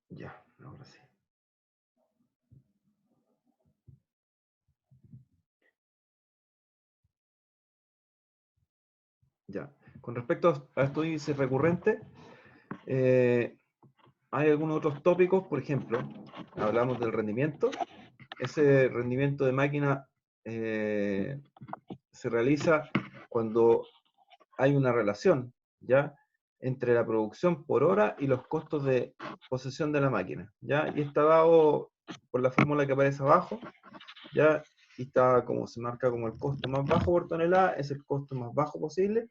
Ya, ahora sí. Ya. Con respecto a estos índices recurrentes, hay algunos otros tópicos, por ejemplo, hablamos del rendimiento. Ese rendimiento de máquina se realiza cuando hay una relación, ¿ya? Entre la producción por hora y los costos de posesión de la máquina, ¿ya? Y está dado por la fórmula que aparece abajo, ¿ya? Y está como se marca como el costo más bajo por tonelada, es el costo más bajo posible,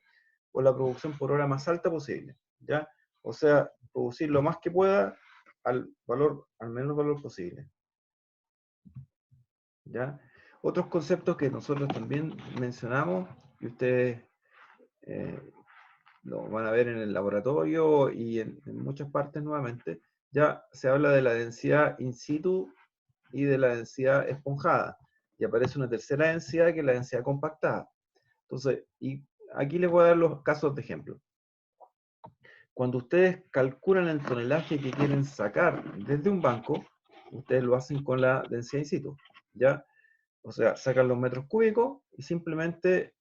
o la producción por hora más alta posible, ¿ya? O sea, producir lo más que pueda al menor valor posible, ¿ya? Otros conceptos que nosotros también mencionamos, y ustedes eh, lo van a ver en el laboratorio y en muchas partes nuevamente, ya se habla de la densidad in situ y de la densidad esponjada, y aparece una tercera densidad que es la densidad compactada. Entonces, y aquí les voy a dar los casos de ejemplo. Cuando ustedes calculan el tonelaje que quieren sacar desde un banco, ustedes lo hacen con la densidad in situ, ¿ya? O sea, sacan los metros cúbicos y simplemente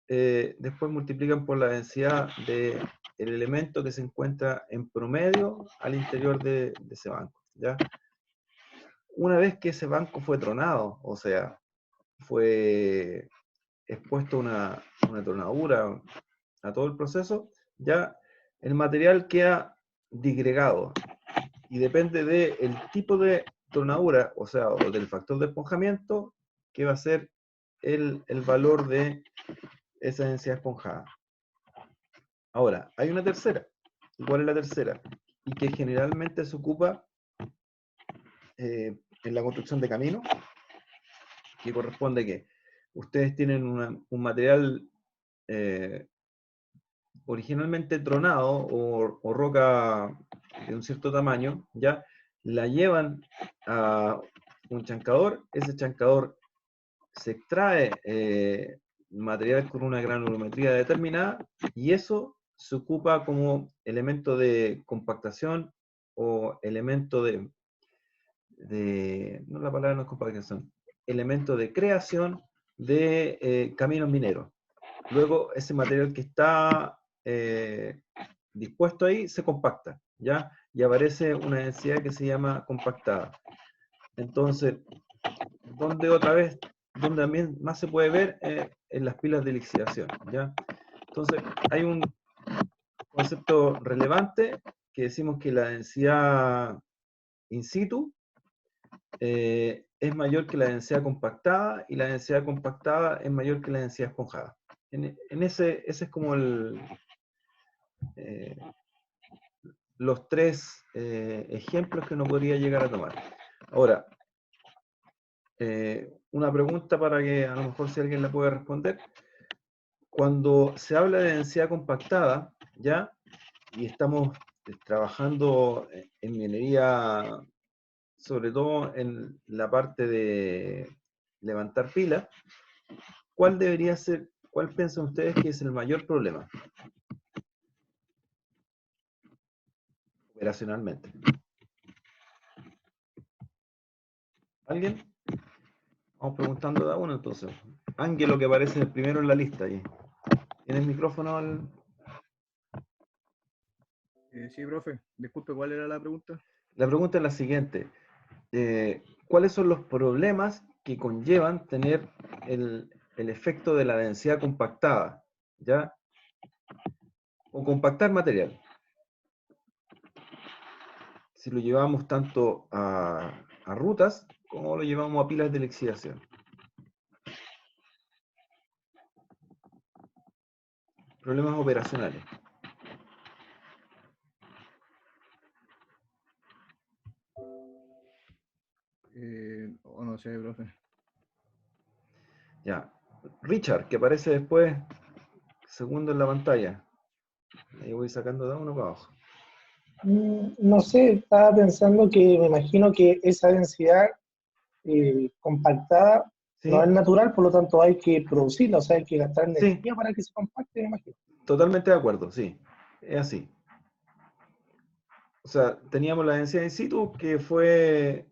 después multiplican por la densidad del elemento que se encuentra en promedio al interior de ese banco, ¿ya? Una vez que ese banco fue tronado, o sea, fue expuesto a una tronadura, a todo el proceso, ya el material queda disgregado y depende del tipo de tronadura, o sea, o del factor de esponjamiento, que va a ser el valor de esa densidad esponjada. Ahora, hay una tercera. ¿Y cuál es la tercera? Y que generalmente se ocupa en la construcción de caminos, que corresponde a que ustedes tienen un material eh, originalmente tronado o roca de un cierto tamaño, ya la llevan a un chancador, ese chancador se extrae material con una granulometría determinada y eso se ocupa como elemento de compactación o elemento no, la palabra no es compactación, elemento de creación de caminos mineros. Luego ese material que está dispuesto ahí se compacta, ¿ya? Y aparece una densidad que se llama compactada. Entonces, donde también más se puede ver en las pilas de lixiviación, ¿ya? Entonces, hay un concepto relevante que decimos que la densidad in situ es mayor que la densidad compactada y la densidad compactada es mayor que la densidad esponjada. Ese es como eh, los tres ejemplos que uno podría llegar a tomar. Ahora, una pregunta para que a lo mejor si alguien la puede responder. Cuando se habla de densidad compactada, ¿ya? Y estamos trabajando en minería, sobre todo en la parte de levantar pilas, cuál piensan ustedes que es el mayor problema operacionalmente? ¿Alguien? Vamos preguntando a uno entonces. Ángelo, que aparece primero en la lista ahí. ¿Tiene el micrófono? Sí, profe, disculpe, ¿cuál era la pregunta? La pregunta es la siguiente. ¿Cuáles son los problemas que conllevan tener el efecto de la densidad compactada? ¿Ya? O compactar material. Si lo llevamos tanto a rutas como lo llevamos a pilas de lixiviación. Problemas operacionales. No sé, profe. Ya. Richard, que aparece después, segundo en la pantalla. Ahí voy sacando de uno para abajo. No sé, estaba pensando que me imagino que esa densidad compactada no es ¿Sí? natural, por lo tanto hay que producirla, o sea, hay que gastar Sí, energía para que se compacte, me imagino. totalmente de acuerdo, sí. Es así. O sea, teníamos la densidad in situ que fue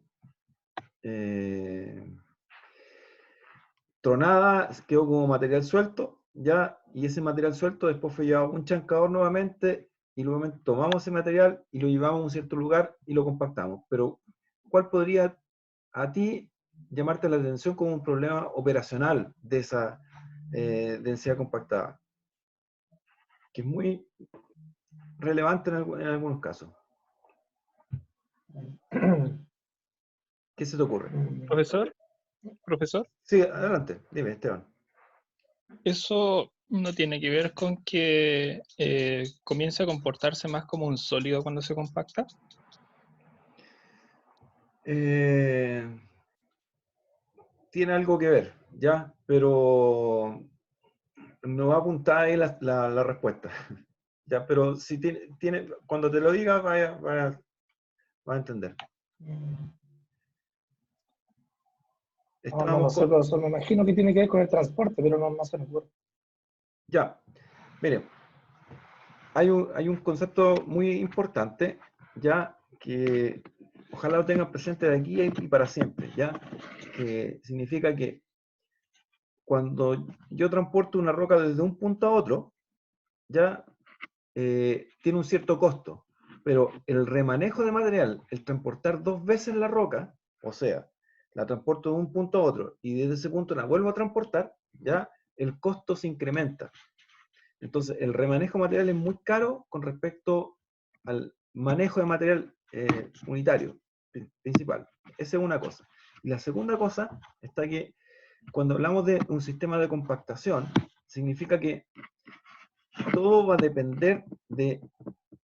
tronada, quedó como material suelto, ya, y ese material suelto después fue llevado a un chancador nuevamente, y luego tomamos ese material y lo llevamos a un cierto lugar y lo compactamos. Pero, ¿cuál podría a ti llamarte la atención como un problema operacional de esa densidad compactada? Que es muy relevante en algunos casos. ¿Qué se te ocurre? Profesor, Sí, adelante, dime, Esteban. eso no tiene que ver con que comience a comportarse más como un sólido cuando se compacta. Tiene algo que ver, ¿ya? Pero no va a apuntar ahí la respuesta. ¿Ya? Pero si tiene, cuando te lo diga, va a entender. No lo sé, profesor, me imagino que tiene que ver con el transporte, pero no se me ocurre. Ya, mire, hay un concepto muy importante, ya, que ojalá lo tengan presente de aquí y para siempre, ya, que significa que cuando yo transporto una roca desde un punto a otro, ya tiene un cierto costo, pero el remanejo de material, el transportar dos veces la roca, o sea, la transporto de un punto a otro y desde ese punto la vuelvo a transportar, ya el costo se incrementa. Entonces, el remanejo material es muy caro con respecto al manejo de material unitario, principal. Esa es una cosa. Y la segunda cosa está que cuando hablamos de un sistema de compactación, significa que todo va a depender de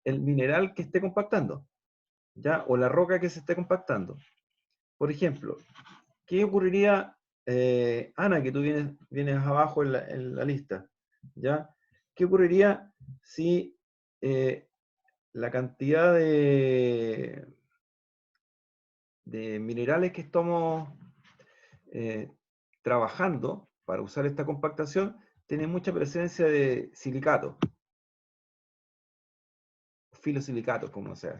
el mineral que esté compactando, ¿ya? O la roca que se esté compactando. Por ejemplo, ¿qué ocurriría, Ana, que tú vienes abajo en la lista, ¿ya? ¿Qué ocurriría si la cantidad de minerales que estamos trabajando para usar esta compactación tiene mucha presencia de silicato, filosilicato, como sea?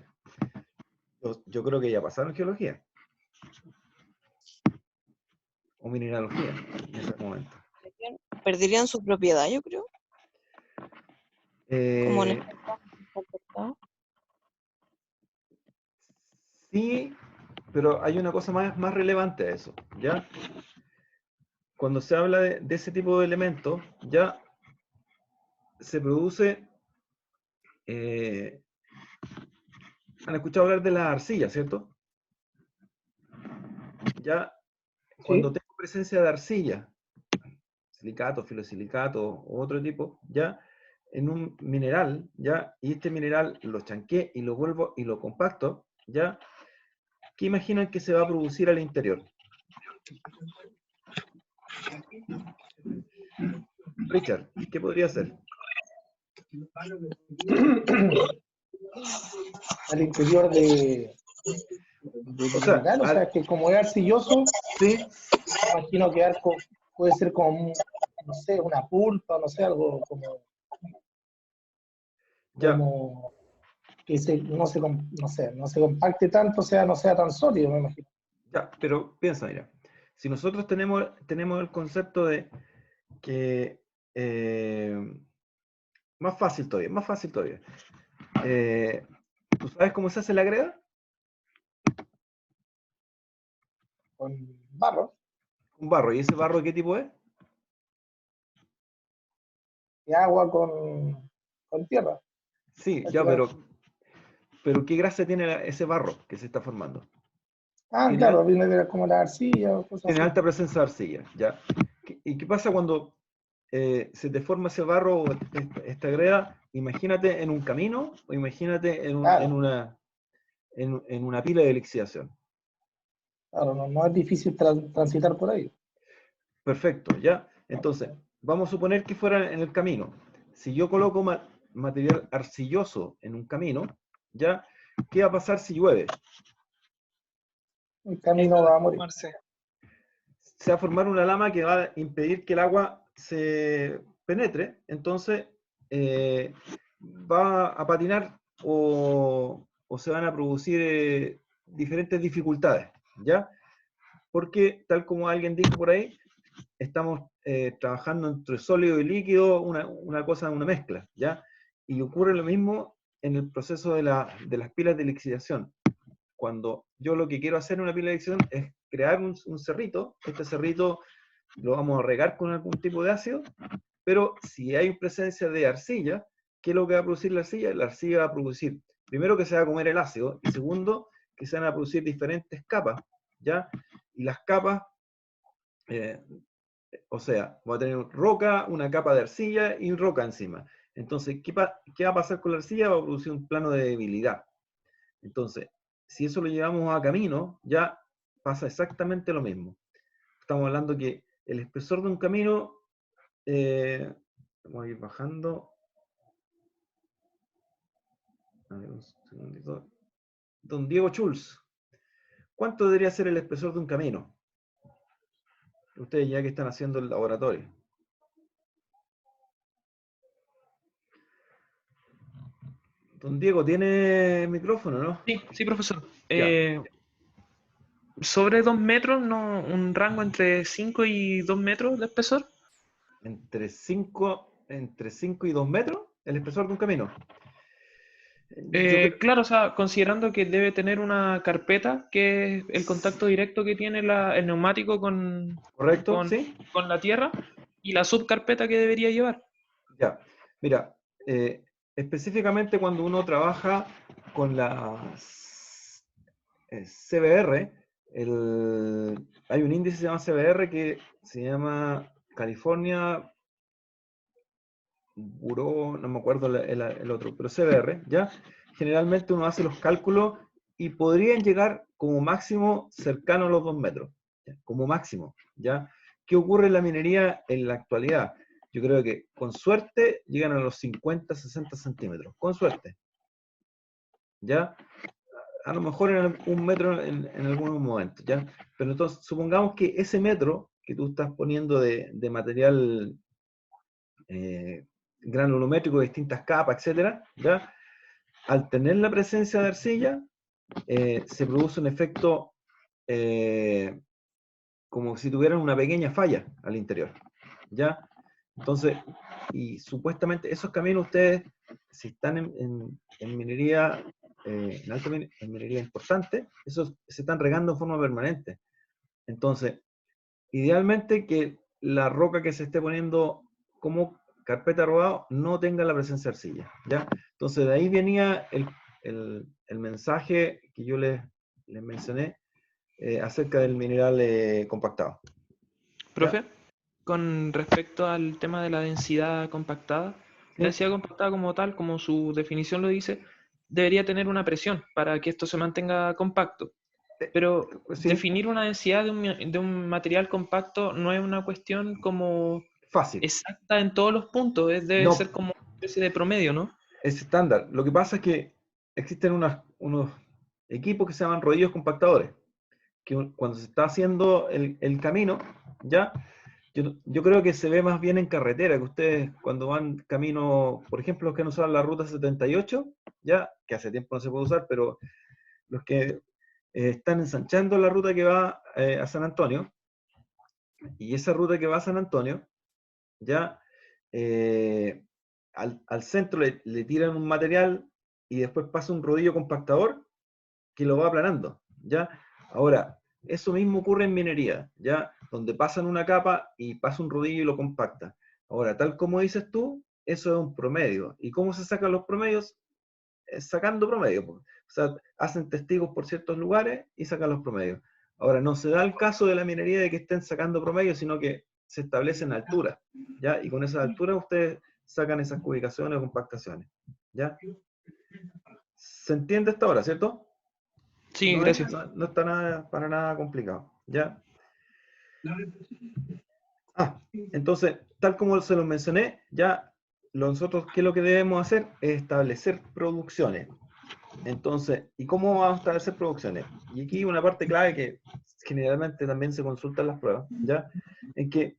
Yo creo que ya pasaron geología o mineralogía en ese momento. ¿Perderían su propiedad, yo creo? Como en Eh, este caso. sí, pero hay una cosa más relevante a eso, ¿ya? Cuando se habla de ese tipo de elementos, ya se produce... han escuchado hablar de la arcilla, ¿cierto? Ya, cuando Sí. tengo presencia de arcilla, silicato, filosilicato o otro tipo, ya, en un mineral, ya, y este mineral lo chanqué y lo vuelvo y lo compacto, ya, ¿qué imaginan que se va a producir al interior? Richard, ¿qué podría ser? Al interior del O sea, mineral, o sea, que como es arcilloso, sí, me imagino que puede ser como, no sé, una pulpa, no sé, algo ya, que no se compacte tanto, o sea, no sea tan sólido, me imagino. ya, pero piensa, mira, si nosotros tenemos el concepto de que, más fácil todavía, ¿tú sabes cómo se hace la greda? Con barro Un barro, ¿y ese barro qué tipo es? y agua con tierra. Sí, ya, pero ¿qué grasa tiene ese barro que se está formando? Ah, Tiene, claro, viene de como la arcilla o cosas tiene así. alta presencia de arcilla, ¿ya? ¿Y qué pasa cuando se te forma ese barro o esta greda? Imagínate en un camino o imagínate Claro, en una pila de lixiviación. claro, no es difícil transitar por ahí. Perfecto, ¿ya? Entonces, vamos a suponer que fuera en el camino. Si yo coloco material arcilloso en un camino, ¿ya? ¿Qué va a pasar si llueve? El camino va a morir. Se va a formar una lama que va a impedir que el agua se penetre, entonces va a patinar o o se van a producir diferentes dificultades, ¿ya? Porque, tal como alguien dijo por ahí, estamos trabajando entre sólido y líquido, una cosa, una mezcla, ¿ya? Y ocurre lo mismo en el proceso de las pilas de lixiviación. Cuando yo lo que quiero hacer en una pila de lixiviación es crear un cerrito, este cerrito lo vamos a regar con algún tipo de ácido, pero si hay presencia de arcilla, ¿qué es lo que va a producir la arcilla? La arcilla va a producir, primero, que se va a comer el ácido, y segundo, que se van a producir diferentes capas, ¿ya? Y las capas, o sea, va a tener roca, una capa de arcilla y roca encima. Entonces, ¿qué va a pasar con la arcilla? Va a producir un plano de debilidad. Entonces, si eso lo llevamos a camino, ya pasa exactamente lo mismo. Estamos hablando que el espesor de un camino, vamos a ir bajando. A ver, un segundito. Don Diego Schulz, ¿cuánto debería ser el espesor de un camino? Ustedes ya que están haciendo el laboratorio. Don Diego, ¿tiene micrófono, no? Sí, sí, profesor. Ya. Sobre 2 metros, ¿no? Un rango entre 5 y 2 metros de espesor. Entre 5 y 2 metros, el espesor de un camino. Claro, o sea, considerando que debe tener una carpeta, que es el contacto directo que tiene el neumático ¿Correcto? ¿Sí? con la tierra, y la subcarpeta que debería llevar. Ya. Mira, específicamente cuando uno trabaja con las CBR, hay un índice que se llama CBR que se llama California Bureau, no me acuerdo el otro, pero CBR, ¿ya? Generalmente uno hace los cálculos y podrían llegar como máximo cercano a los 2 metros, ¿ya? Como máximo, ¿ya? ¿Qué ocurre en la minería en la actualidad? Yo creo que con suerte llegan a los 50, 60 centímetros, con suerte, ¿ya? A lo mejor en 1 metro en algunos momentos, ¿ya? Pero entonces, supongamos que ese metro que tú estás poniendo de material granulométrico de distintas capas, etcétera, ¿ya? Al tener la presencia de arcilla, se produce un efecto como si tuvieran una pequeña falla al interior, ¿ya? Entonces, y supuestamente esos caminos ustedes, si están en minería, en minería importante, esos se están regando en forma permanente. Entonces, idealmente que la roca que se esté poniendo como carpeta robado no tenga la presencia de arcilla, ¿ya? Entonces, de ahí venía el mensaje que yo les mencioné acerca del mineral compactado. Profe, con respecto al tema de la densidad compactada, Sí. la densidad compactada como tal, como su definición lo dice, debería tener una presión para que esto se mantenga compacto. Pero Sí, definir una densidad de un material compacto no es una cuestión como fácil. exacta en todos los puntos, debe No. ser como una especie de promedio, ¿no? Es estándar. Lo que pasa es que existen unos equipos que se llaman rodillos compactadores, que cuando se está haciendo el camino, ¿ya? Yo creo que se ve más bien en carretera, que ustedes cuando van camino, por ejemplo, los que no usan la ruta 78, ya, que hace tiempo no se puede usar, pero los que están ensanchando la ruta que va a San Antonio, y esa ruta que va a San Antonio, ya, al centro le tiran un material y después pasa un rodillo compactador que lo va aplanando, ¿ya? Ahora, eso mismo ocurre en minería, ¿ya? Donde pasan una capa y pasa un rodillo y lo compacta. Ahora, tal como dices tú, eso es un promedio. ¿Y cómo se sacan los promedios? Sacando promedios. O sea, hacen testigos por ciertos lugares y sacan los promedios. Ahora, no se da el caso de la minería de que estén sacando promedios, sino que se establecen alturas, ¿ya? Y con esas alturas ustedes sacan esas cubicaciones o compactaciones, ¿ya? ¿Se entiende hasta ahora, cierto? Sí, No, gracias. no está para nada complicado, ¿ya? Entonces, tal como se lo mencioné, ya nosotros, ¿qué es lo que debemos hacer? Es establecer producciones. Entonces, ¿y cómo vamos a establecer producciones? Y aquí una parte clave que generalmente también se consulta en las pruebas, ¿ya? En que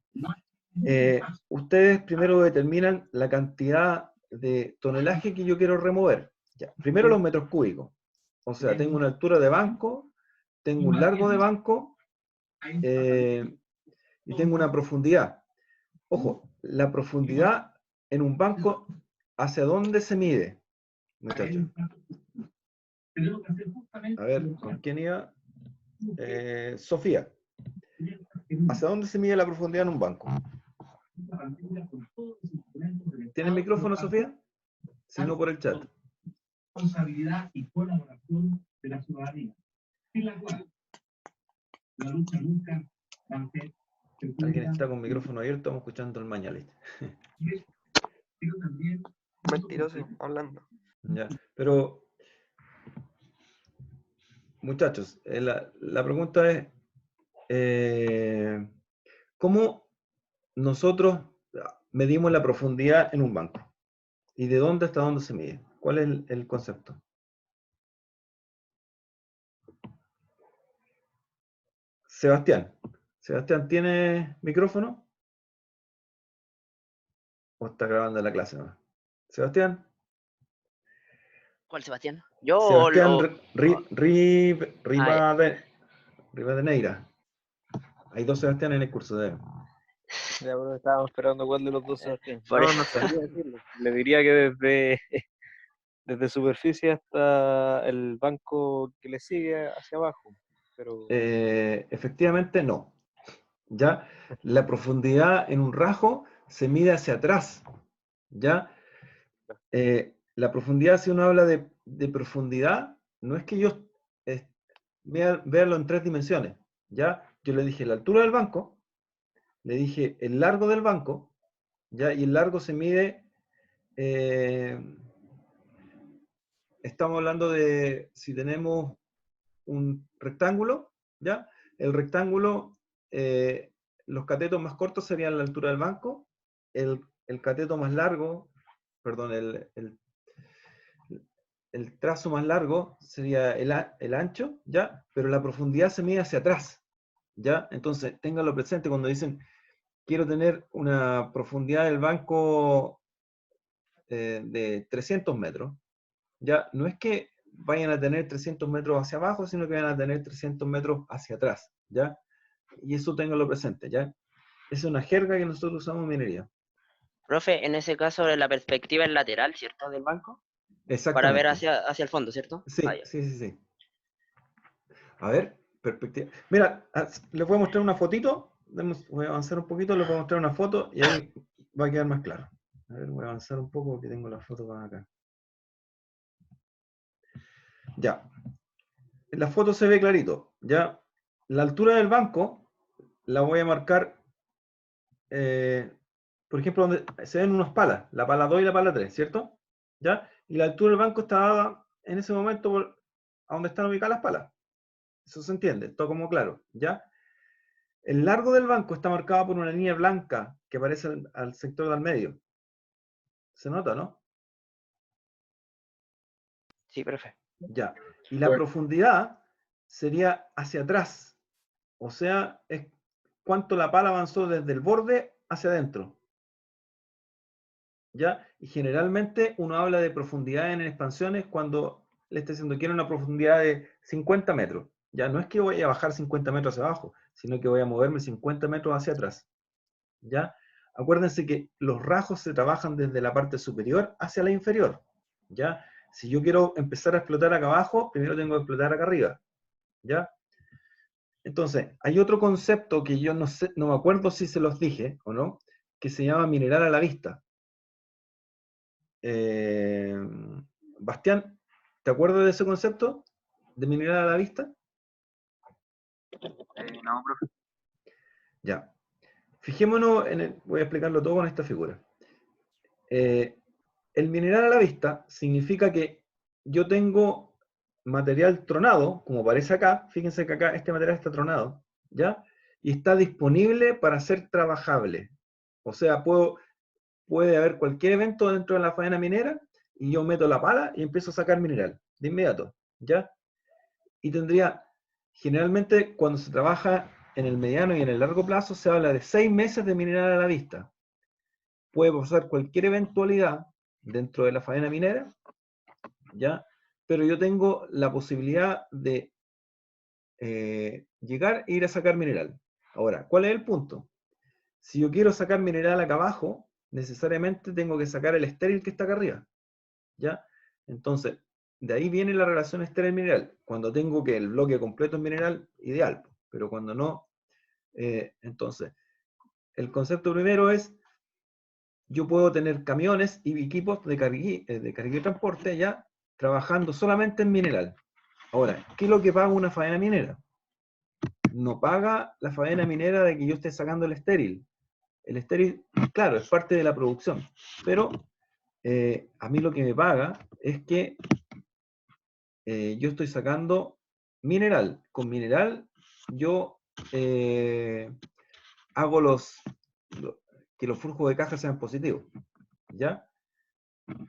ustedes primero determinan la cantidad de tonelaje que yo quiero remover. ¿Ya? Primero los metros cúbicos. O sea, tengo una altura de banco, tengo un largo de banco y tengo una profundidad. Ojo, la profundidad en un banco, ¿hacia dónde se mide, muchachos? A ver, ¿con quién iba? Sofía. ¿Hacia dónde se mide la profundidad en un banco? ¿Tiene el micrófono, Sofía? Si no, por el chat. Responsabilidad y colaboración de la ciudadanía, sin la cual la lucha nunca va a ser. Alguien está con micrófono abierto, estamos escuchando el Mañalit. Mentiroso, hablando. Ya, pero, muchachos, la pregunta es, ¿cómo nosotros medimos la profundidad en un banco? ¿Y de dónde hasta dónde se mide? ¿Cuál es el concepto? Sebastián. ¿Sebastián tiene micrófono? ¿O está grabando la clase, no? Sebastián. ¿Cuál Sebastián? Yo Sebastián lo... Rivadeneira. Hay dos Sebastián en el curso de... Ya, bro, estábamos esperando cuál de los dos Sebastián. por No, eso. no sabría decirlo. Le diría que desde superficie hasta el banco que le sigue hacia abajo. Pero efectivamente no. ¿Ya? La profundidad en un rajo se mide hacia atrás. ¿Ya? La profundidad, si uno habla de profundidad, no es que yo véalo en 3 dimensiones. ¿Ya? Yo le dije la altura del banco, le dije el largo del banco, ¿ya? Y el largo se mide, estamos hablando de si tenemos un rectángulo, ¿ya? El rectángulo, los catetos más cortos serían la altura del banco, el cateto más largo, perdón, el trazo más largo sería el ancho, ¿ya? Pero la profundidad se mide hacia atrás, ¿ya? Entonces, ténganlo presente cuando dicen, quiero tener una profundidad del banco de 300 metros, ¿ya? No es que vayan a tener 300 metros hacia abajo, sino que van a tener 300 metros hacia atrás, ¿ya? Y eso ténganlo presente, ¿ya? Es una jerga que nosotros usamos en minería. Profe, en ese caso la perspectiva es lateral, ¿cierto? Del banco. Para ver Exactamente. hacia el fondo, ¿cierto? Sí, Ah, ya. sí. A ver, perspectiva. Mira, les voy a mostrar una fotito. Voy a avanzar un poquito, les voy a mostrar una foto y ahí va a quedar más claro. A ver, voy a avanzar un poco porque tengo la foto para acá. Ya. En la foto se ve clarito. Ya. La altura del banco la voy a marcar, por ejemplo, donde se ven unas palas, la pala 2 y la pala 3, ¿cierto? ¿Ya? Y la altura del banco está dada en ese momento a donde están ubicadas las palas. Eso se entiende, todo como claro, ¿ya? El largo del banco está marcado por una línea blanca que aparece al sector del medio. ¿Se nota, no? Sí, profe. Ya. Y la profundidad sería hacia atrás. O sea, es cuánto la pala avanzó desde el borde hacia adentro. ¿Ya? Y generalmente uno habla de profundidad en expansiones cuando le está diciendo quiero una profundidad de 50 metros. Ya no es que voy a bajar 50 metros hacia abajo, sino que voy a moverme 50 metros hacia atrás. ¿Ya? Acuérdense que los rajos se trabajan desde la parte superior hacia la inferior. ¿Ya? Si yo quiero empezar a explotar acá abajo, primero tengo que explotar acá arriba. ¿Ya? Entonces, hay otro concepto que yo no sé, no me acuerdo si se los dije o no, que se llama mineral a la vista. Bastián, ¿te acuerdas de ese concepto? ¿De mineral a la vista? no, profe. Ya. Fijémonos voy a explicarlo todo con esta figura. El mineral a la vista significa que yo tengo material tronado, como aparece acá, fíjense que acá este material está tronado, ¿ya? Y está disponible para ser trabajable. O sea, puede haber cualquier evento dentro de la faena minera y yo meto la pala y empiezo a sacar mineral, de inmediato, ¿ya? Y generalmente cuando se trabaja en el mediano y en el largo plazo, se habla de 6 meses de mineral a la vista. Puede pasar cualquier eventualidad dentro de la faena minera, ¿ya? pero yo tengo la posibilidad de llegar e ir a sacar mineral. Ahora, ¿cuál es el punto? Si yo quiero sacar mineral acá abajo, necesariamente tengo que sacar el estéril que está acá arriba, ¿ya? Entonces, de ahí viene la relación estéril-mineral. Cuando tengo que el bloque completo es mineral, ideal, pero cuando no, entonces, el concepto primero es, yo puedo tener camiones y equipos de carga y transporte ya trabajando solamente en mineral. Ahora, ¿qué es lo que paga una faena minera? No paga la faena minera de que yo esté sacando el estéril. El estéril, claro, es parte de la producción, pero a mí lo que me paga es que yo estoy sacando mineral. Con mineral yo hago que los flujos de caja sean positivos, ¿ya?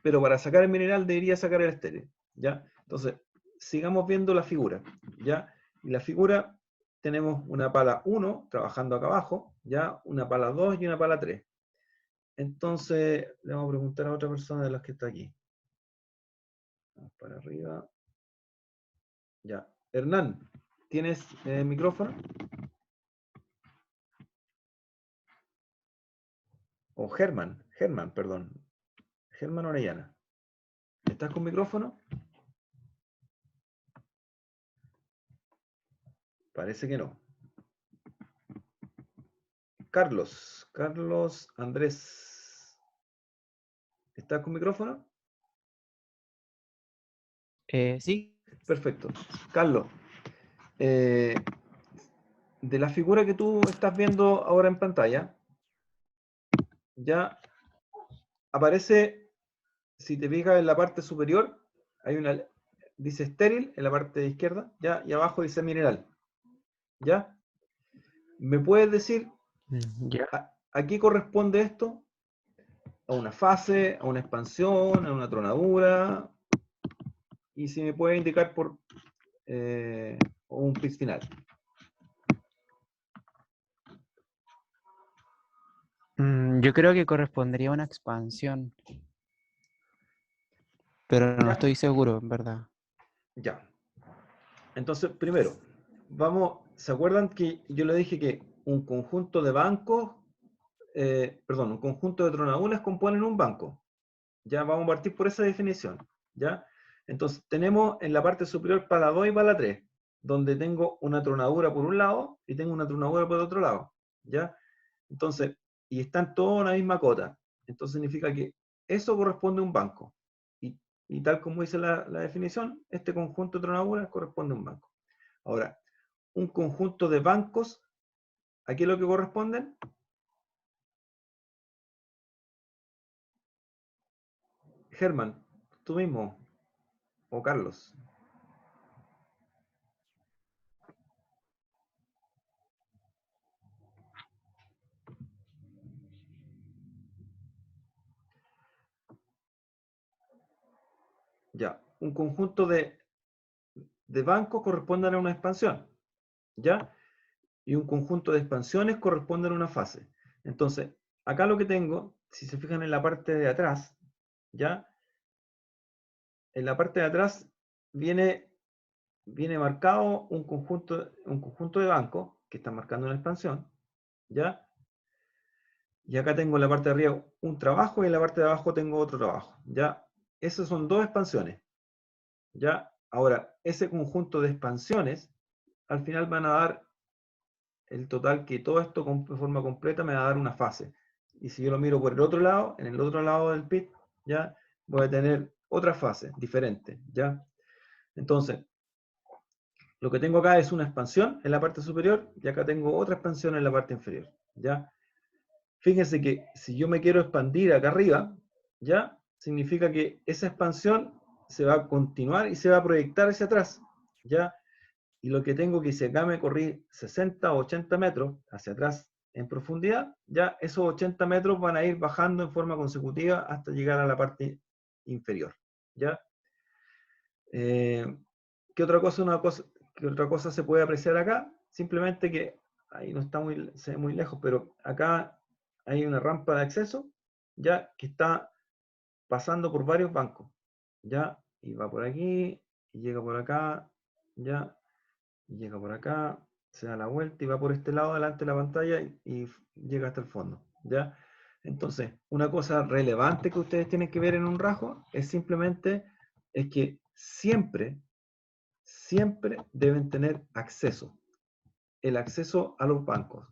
Pero para sacar el mineral debería sacar el estéril, ¿ya? Entonces, sigamos viendo la figura, ¿ya? Y la figura, tenemos una pala 1 trabajando acá abajo, ¿ya? Una pala 2 y una pala 3. Entonces, le vamos a preguntar a otra persona de las que está aquí. Vamos para arriba. Ya. Hernán, ¿tienes micrófono? O Germán, perdón. Germán Orellana. ¿Estás con micrófono? Parece que no. Carlos Andrés. ¿Estás con micrófono? Sí. Perfecto. Carlos, de la figura que tú estás viendo ahora en pantalla, ya aparece, si te fijas en la parte superior, hay una, dice estéril en la parte izquierda, ya, y abajo dice mineral. ¿Ya? ¿Me puedes decir a qué corresponde esto? ¿A una fase, a una expansión, a una tronadura? Y si me puede indicar por un pitch final. Yo creo que correspondería a una expansión, pero no estoy seguro, en verdad. Ya. Entonces, primero, ¿se acuerdan que yo le dije que un conjunto de bancos, un conjunto de tronaduras componen un banco? Ya vamos a partir por esa definición, ¿ya? Entonces, tenemos en la parte superior pala 2 y pala 3, donde tengo una tronadura por un lado y tengo una tronadura por otro lado, ¿ya? Entonces, y están todos en la misma cota. Entonces significa que eso corresponde a un banco. Y tal como dice la definición, este conjunto de tronaduras corresponde a un banco. Ahora, un conjunto de bancos, ¿a qué es lo que corresponden? Germán, tú mismo, o Carlos. Ya, un conjunto de bancos corresponden a una expansión, ¿ya? Y un conjunto de expansiones corresponden a una fase. Entonces, acá lo que tengo, si se fijan en la parte de atrás, ¿ya? En la parte de atrás viene marcado un conjunto de bancos que están marcando una expansión, ¿ya? Y acá tengo en la parte de arriba un trabajo y en la parte de abajo tengo otro trabajo, ¿ya? Esas son dos expansiones, ¿ya? Ahora, ese conjunto de expansiones, al final van a dar el total que todo esto de forma completa me va a dar una fase. Y si yo lo miro por el otro lado, en el otro lado del pit, ¿ya? Voy a tener otra fase diferente, ¿ya? Entonces, lo que tengo acá es una expansión en la parte superior y acá tengo otra expansión en la parte inferior, ¿ya? Fíjense que si yo me quiero expandir acá arriba, ¿ya? Significa que esa expansión se va a continuar y se va a proyectar hacia atrás, ¿ya? Y lo que tengo que si acá me corrí 60 o 80 metros hacia atrás en profundidad, ya esos 80 metros van a ir bajando en forma consecutiva hasta llegar a la parte inferior, ¿ya? ¿Qué otra cosa se puede apreciar acá? Simplemente que ahí no está se ve muy lejos, pero acá hay una rampa de acceso, ya que está pasando por varios bancos, ya, y va por aquí, y llega por acá, ya, y llega por acá, se da la vuelta y va por este lado delante de la pantalla y llega hasta el fondo, ¿ya? Entonces, una cosa relevante que ustedes tienen que ver en un rajo es simplemente es que siempre deben tener acceso, el acceso a los bancos,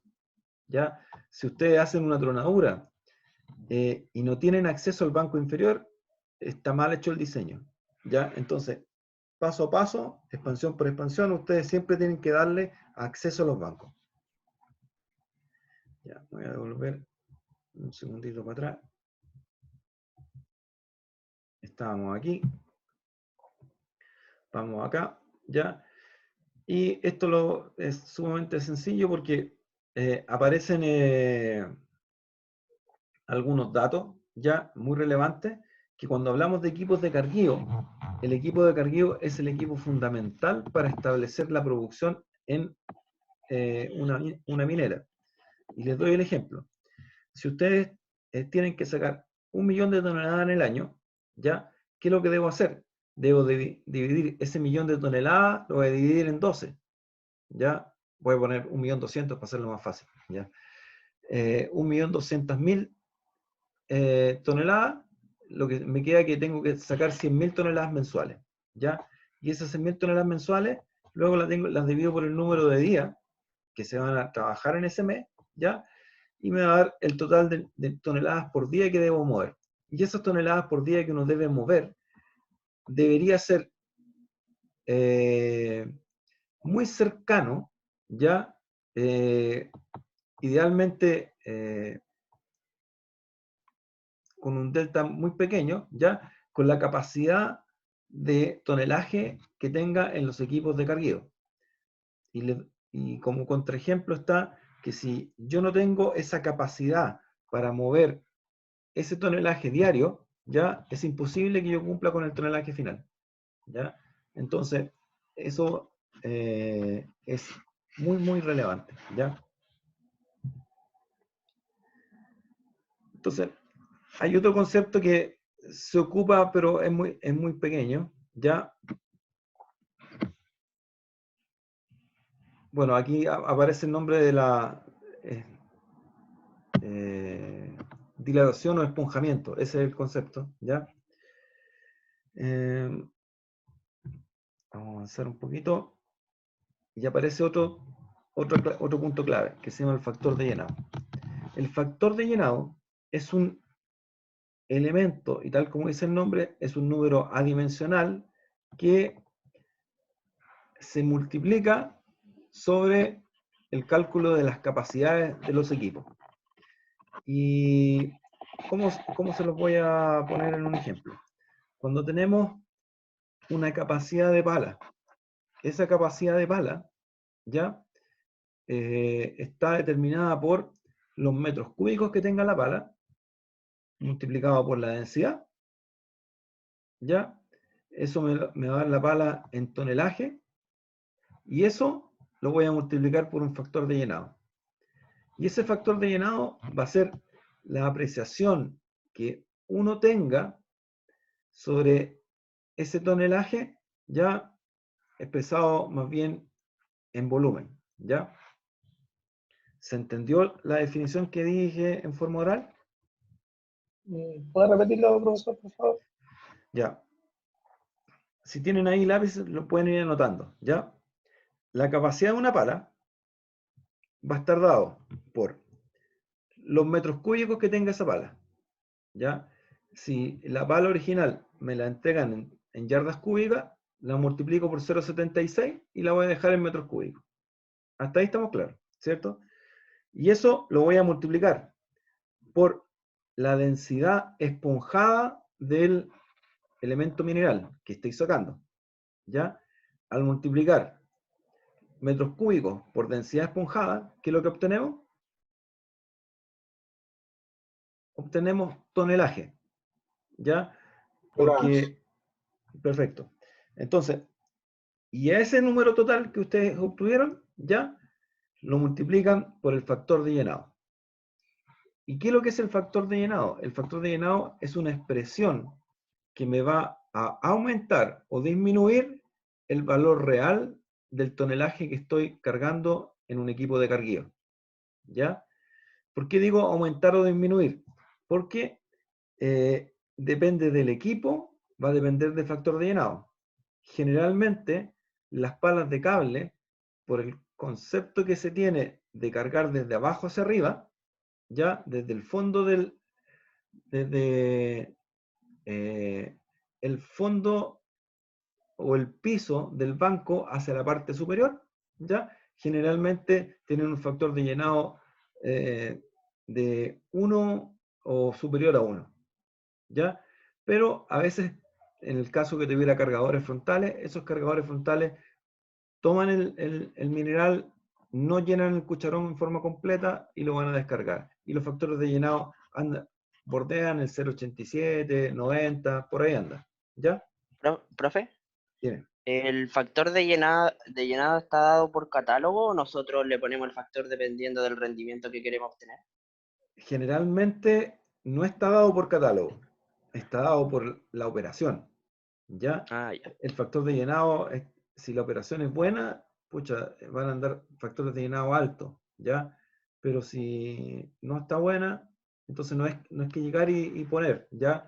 ¿ya? Si ustedes hacen una tronadura y no tienen acceso al banco inferior, está mal hecho el diseño, ¿ya? Entonces, paso a paso, expansión por expansión, ustedes siempre tienen que darle acceso a los bancos. Ya, voy a devolver un segundito para atrás. Estábamos aquí. Vamos acá, ¿ya? Y esto es sumamente sencillo porque aparecen algunos datos ya muy relevantes que cuando hablamos de equipos de carguío, el equipo de carguío es el equipo fundamental para establecer la producción en una minera. Y les doy el ejemplo. Si ustedes tienen que sacar 1 millón de toneladas en el año, ¿ya? ¿Qué es lo que debo hacer? Debo dividir ese 1 millón de toneladas, lo voy a dividir en 12, ¿ya? Voy a poner 1.200.000 para hacerlo más fácil, ¿ya? 1.200.000 toneladas, lo que me queda que tengo que sacar 100.000 toneladas mensuales, ¿ya? Y esas 100.000 toneladas mensuales, luego las divido por el número de días que se van a trabajar en ese mes, ¿ya? Y me va a dar el total de toneladas por día que debo mover. Y esas toneladas por día que uno debe mover, debería ser muy cercano, ¿ya? Idealmente con un delta muy pequeño, ¿ya? Con la capacidad de tonelaje que tenga en los equipos de cargueo. Y como contraejemplo está que si yo no tengo esa capacidad para mover ese tonelaje diario, ya es imposible que yo cumpla con el tonelaje final, ¿ya? Entonces, eso es muy relevante, ¿ya? Entonces, hay otro concepto que se ocupa, pero es muy pequeño, ¿ya? Bueno, aquí aparece el nombre de la dilatación o esponjamiento, ese es el concepto, ¿ya? Vamos a avanzar un poquito y aparece otro punto clave que se llama el factor de llenado. El factor de llenado es un elemento, y tal como dice el nombre, es un número adimensional que se multiplica sobre el cálculo de las capacidades de los equipos. ¿Y cómo se los voy a poner en un ejemplo? Cuando tenemos una capacidad de pala, esa capacidad de pala ya está determinada por los metros cúbicos que tenga la pala, multiplicado por la densidad, ya, eso me va a dar la pala en tonelaje, y eso lo voy a multiplicar por un factor de llenado. Y ese factor de llenado va a ser la apreciación que uno tenga sobre ese tonelaje, ya expresado más bien en volumen, ¿ya? ¿Se entendió la definición que dije en forma oral? ¿Puede repetirlo, profesor, por favor? Ya. Si tienen ahí lápices, lo pueden ir anotando, ¿ya? La capacidad de una pala va a estar dado por los metros cúbicos que tenga esa pala, ¿ya? Si la pala original me la entregan en yardas cúbicas, la multiplico por 0,76 y la voy a dejar en metros cúbicos. Hasta ahí estamos claros, ¿cierto? Y eso lo voy a multiplicar por la densidad esponjada del elemento mineral que estoy sacando, ¿ya? Al multiplicar metros cúbicos por densidad esponjada, ¿qué es lo que obtenemos? Obtenemos tonelaje, ¿ya? Porque, perfecto. Entonces, y a ese número total que ustedes obtuvieron, ¿ya? Lo multiplican por el factor de llenado. ¿Y qué es lo que es el factor de llenado? El factor de llenado es una expresión que me va a aumentar o disminuir el valor real del tonelaje que estoy cargando en un equipo de carguío. ¿Ya? ¿Por qué digo aumentar o disminuir? Porque depende del equipo, va a depender del factor de llenado. Generalmente, las palas de cable, por el concepto que se tiene de cargar desde abajo hacia arriba, ya desde el fondo desde el fondo o el piso del banco hacia la parte superior, ya generalmente tienen un factor de llenado de 1 o superior a 1, ¿ya? Pero a veces, en el caso que tuviera cargadores frontales, esos cargadores frontales toman el mineral, no llenan el cucharón en forma completa y lo van a descargar. Y los factores de llenado bordean el 0,87, 90, por ahí anda, ¿ya? ¿Profe? Tiene. ¿El factor de llenado está dado por catálogo o nosotros le ponemos el factor dependiendo del rendimiento que queremos obtener? Generalmente no está dado por catálogo, está dado por la operación, ¿ya? Ah, ya. El factor de llenado, si la operación es buena, pucha, van a andar factores de llenado altos, ¿ya? Pero si no está buena, entonces no es que llegar y poner, ¿ya?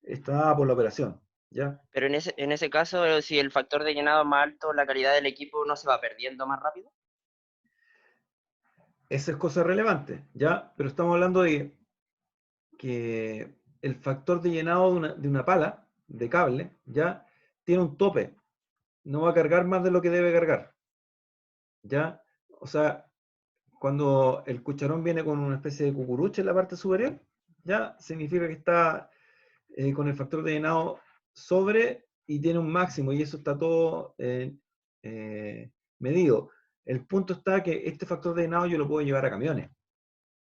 Está dada por la operación, ¿ya? Pero en ese caso, si el factor de llenado es más alto, ¿la calidad del equipo no se va perdiendo más rápido? Esa es cosa relevante, ¿ya? Pero estamos hablando de que el factor de llenado de una pala, de cable, ¿ya? Tiene un tope. No va a cargar más de lo que debe cargar, ¿ya? O sea, cuando el cucharón viene con una especie de cucurucha en la parte superior, ya significa que está con el factor de llenado sobre y tiene un máximo, y eso está todo medido. El punto está que este factor de llenado yo lo puedo llevar a camiones.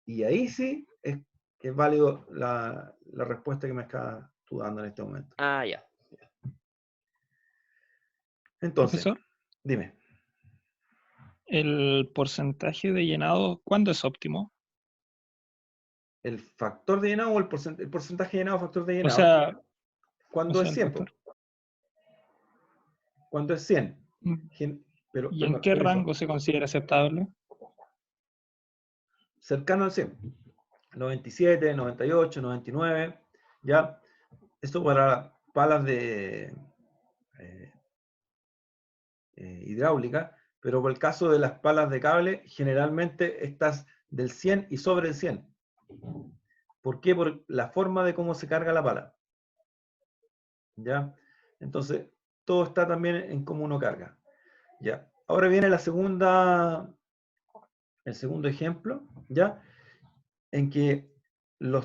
Y ahí sí es que es válido la respuesta que me estás tú dando en este momento. Ah, ya. Entonces, Profesor, dime. ¿el porcentaje de llenado cuándo es óptimo? ¿El factor de llenado o el porcentaje de llenado, factor de O llenado? sea, Cuando es el 100. factor. Cuando es 100. Pero, ¿Y en qué permiso, rango se considera aceptable? cercano al 100. 97, 98, 99. Ya, esto para palas de hidráulica, pero por el caso de las palas de cable, generalmente estás del 100 y sobre el 100. ¿Por qué? Por la forma de cómo se carga la pala. ¿Ya? Entonces, todo está también en cómo uno carga. ¿Ya? Ahora viene el segundo ejemplo, ¿ya? En que yo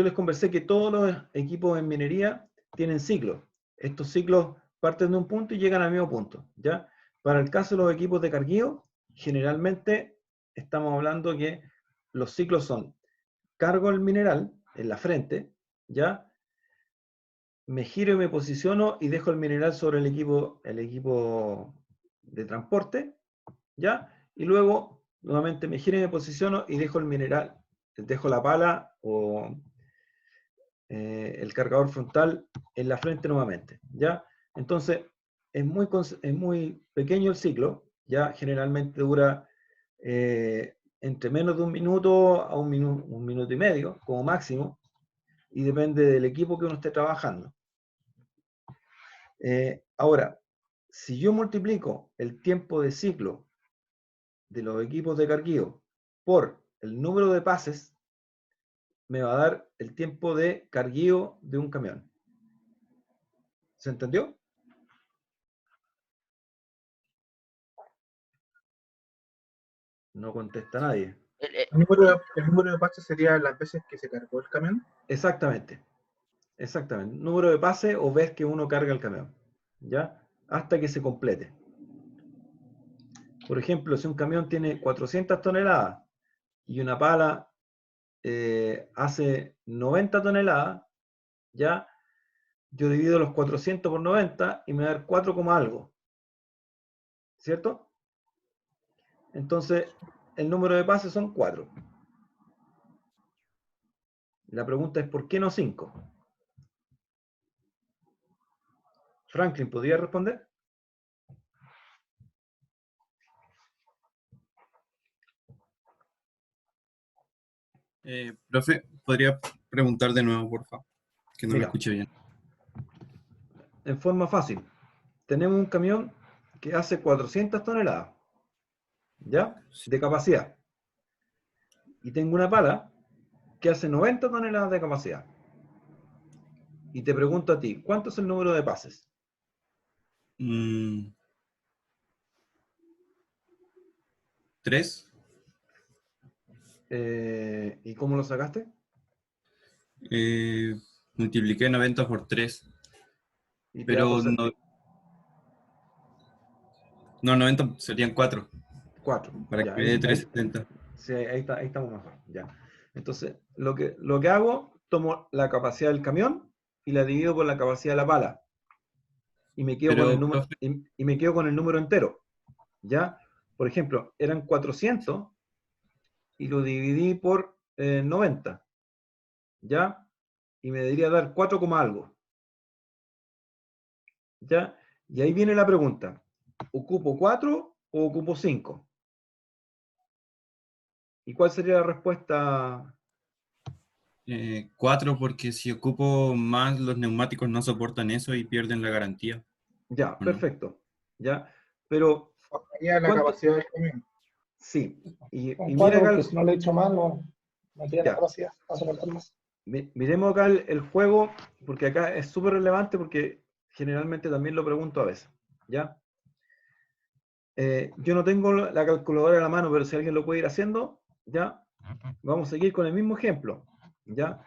les conversé que todos los equipos en minería tienen ciclos. Estos ciclos parten de un punto y llegan al mismo punto, ¿ya? Para el caso de los equipos de carguío, generalmente estamos hablando que los ciclos son: cargo el mineral en la frente, ¿ya? Me giro y me posiciono y dejo el mineral sobre el equipo de transporte, ¿ya? Y luego, nuevamente, me giro y me posiciono y dejo el mineral, dejo la pala o el cargador frontal en la frente nuevamente, ¿ya? Entonces, es muy pequeño el ciclo, ¿ya? Generalmente dura entre menos de un minuto a un minuto y medio, como máximo, y depende del equipo que uno esté trabajando. Ahora, si yo multiplico el tiempo de ciclo de los equipos de carguío por el número de pases, me va a dar el tiempo de carguío de un camión. ¿Se entendió? No contesta nadie. ¿El número de pases sería las veces que se cargó el camión? Exactamente. Exactamente. Número de pases o vez que uno carga el camión, ¿ya? Hasta que se complete. Por ejemplo, si un camión tiene 400 toneladas y una pala hace 90 toneladas, ¿ya? Yo divido los 400 por 90 y me da 4, algo. ¿Cierto? Entonces, el número de pases son 4. La pregunta es, ¿por qué no 5? Franklin, ¿podría responder? Profe, ¿podría preguntar de nuevo, por favor? Que no lo Mira, escuché bien. en forma fácil. Tenemos un camión que hace 400 toneladas, ¿ya? De capacidad. Y tengo una pala que hace 90 toneladas de capacidad. Y te pregunto a ti, ¿cuánto es el número de pases? 3. ¿Y cómo lo sacaste? Multipliqué 90 por 3. Y te da por Pero ser no, 90 serían 4. 4. Para Ya, que me dé 370. sí, ahí estamos mejor. Ya. Entonces, lo que hago, tomo la capacidad del camión y la divido por la capacidad de la pala. Y me quedo con el Pero, número, profe, y me quedo con el número entero. ¿Ya? Por ejemplo, eran 400 y lo dividí por 90. ¿Ya? Y me debería dar 4, algo. ¿Ya? Y ahí viene la pregunta. ¿Ocupo 4 o ocupo 5? ¿Y cuál sería la respuesta? 4, porque si ocupo más, los neumáticos no soportan eso y pierden la garantía. Ya, ¿O no? perfecto. ¿Ya? Pero, Bajaría la ¿cuánto? capacidad del camión. Sí. Y Con mira 4, acá, porque si no le he hecho más, no tiene la ya. capacidad para soportar más. Miremos acá el juego, porque acá es súper relevante porque generalmente también lo pregunto a veces. ¿Ya? Yo no tengo la calculadora a la mano, pero si alguien lo puede ir haciendo, ¿ya? Vamos a seguir con el mismo ejemplo, ¿ya?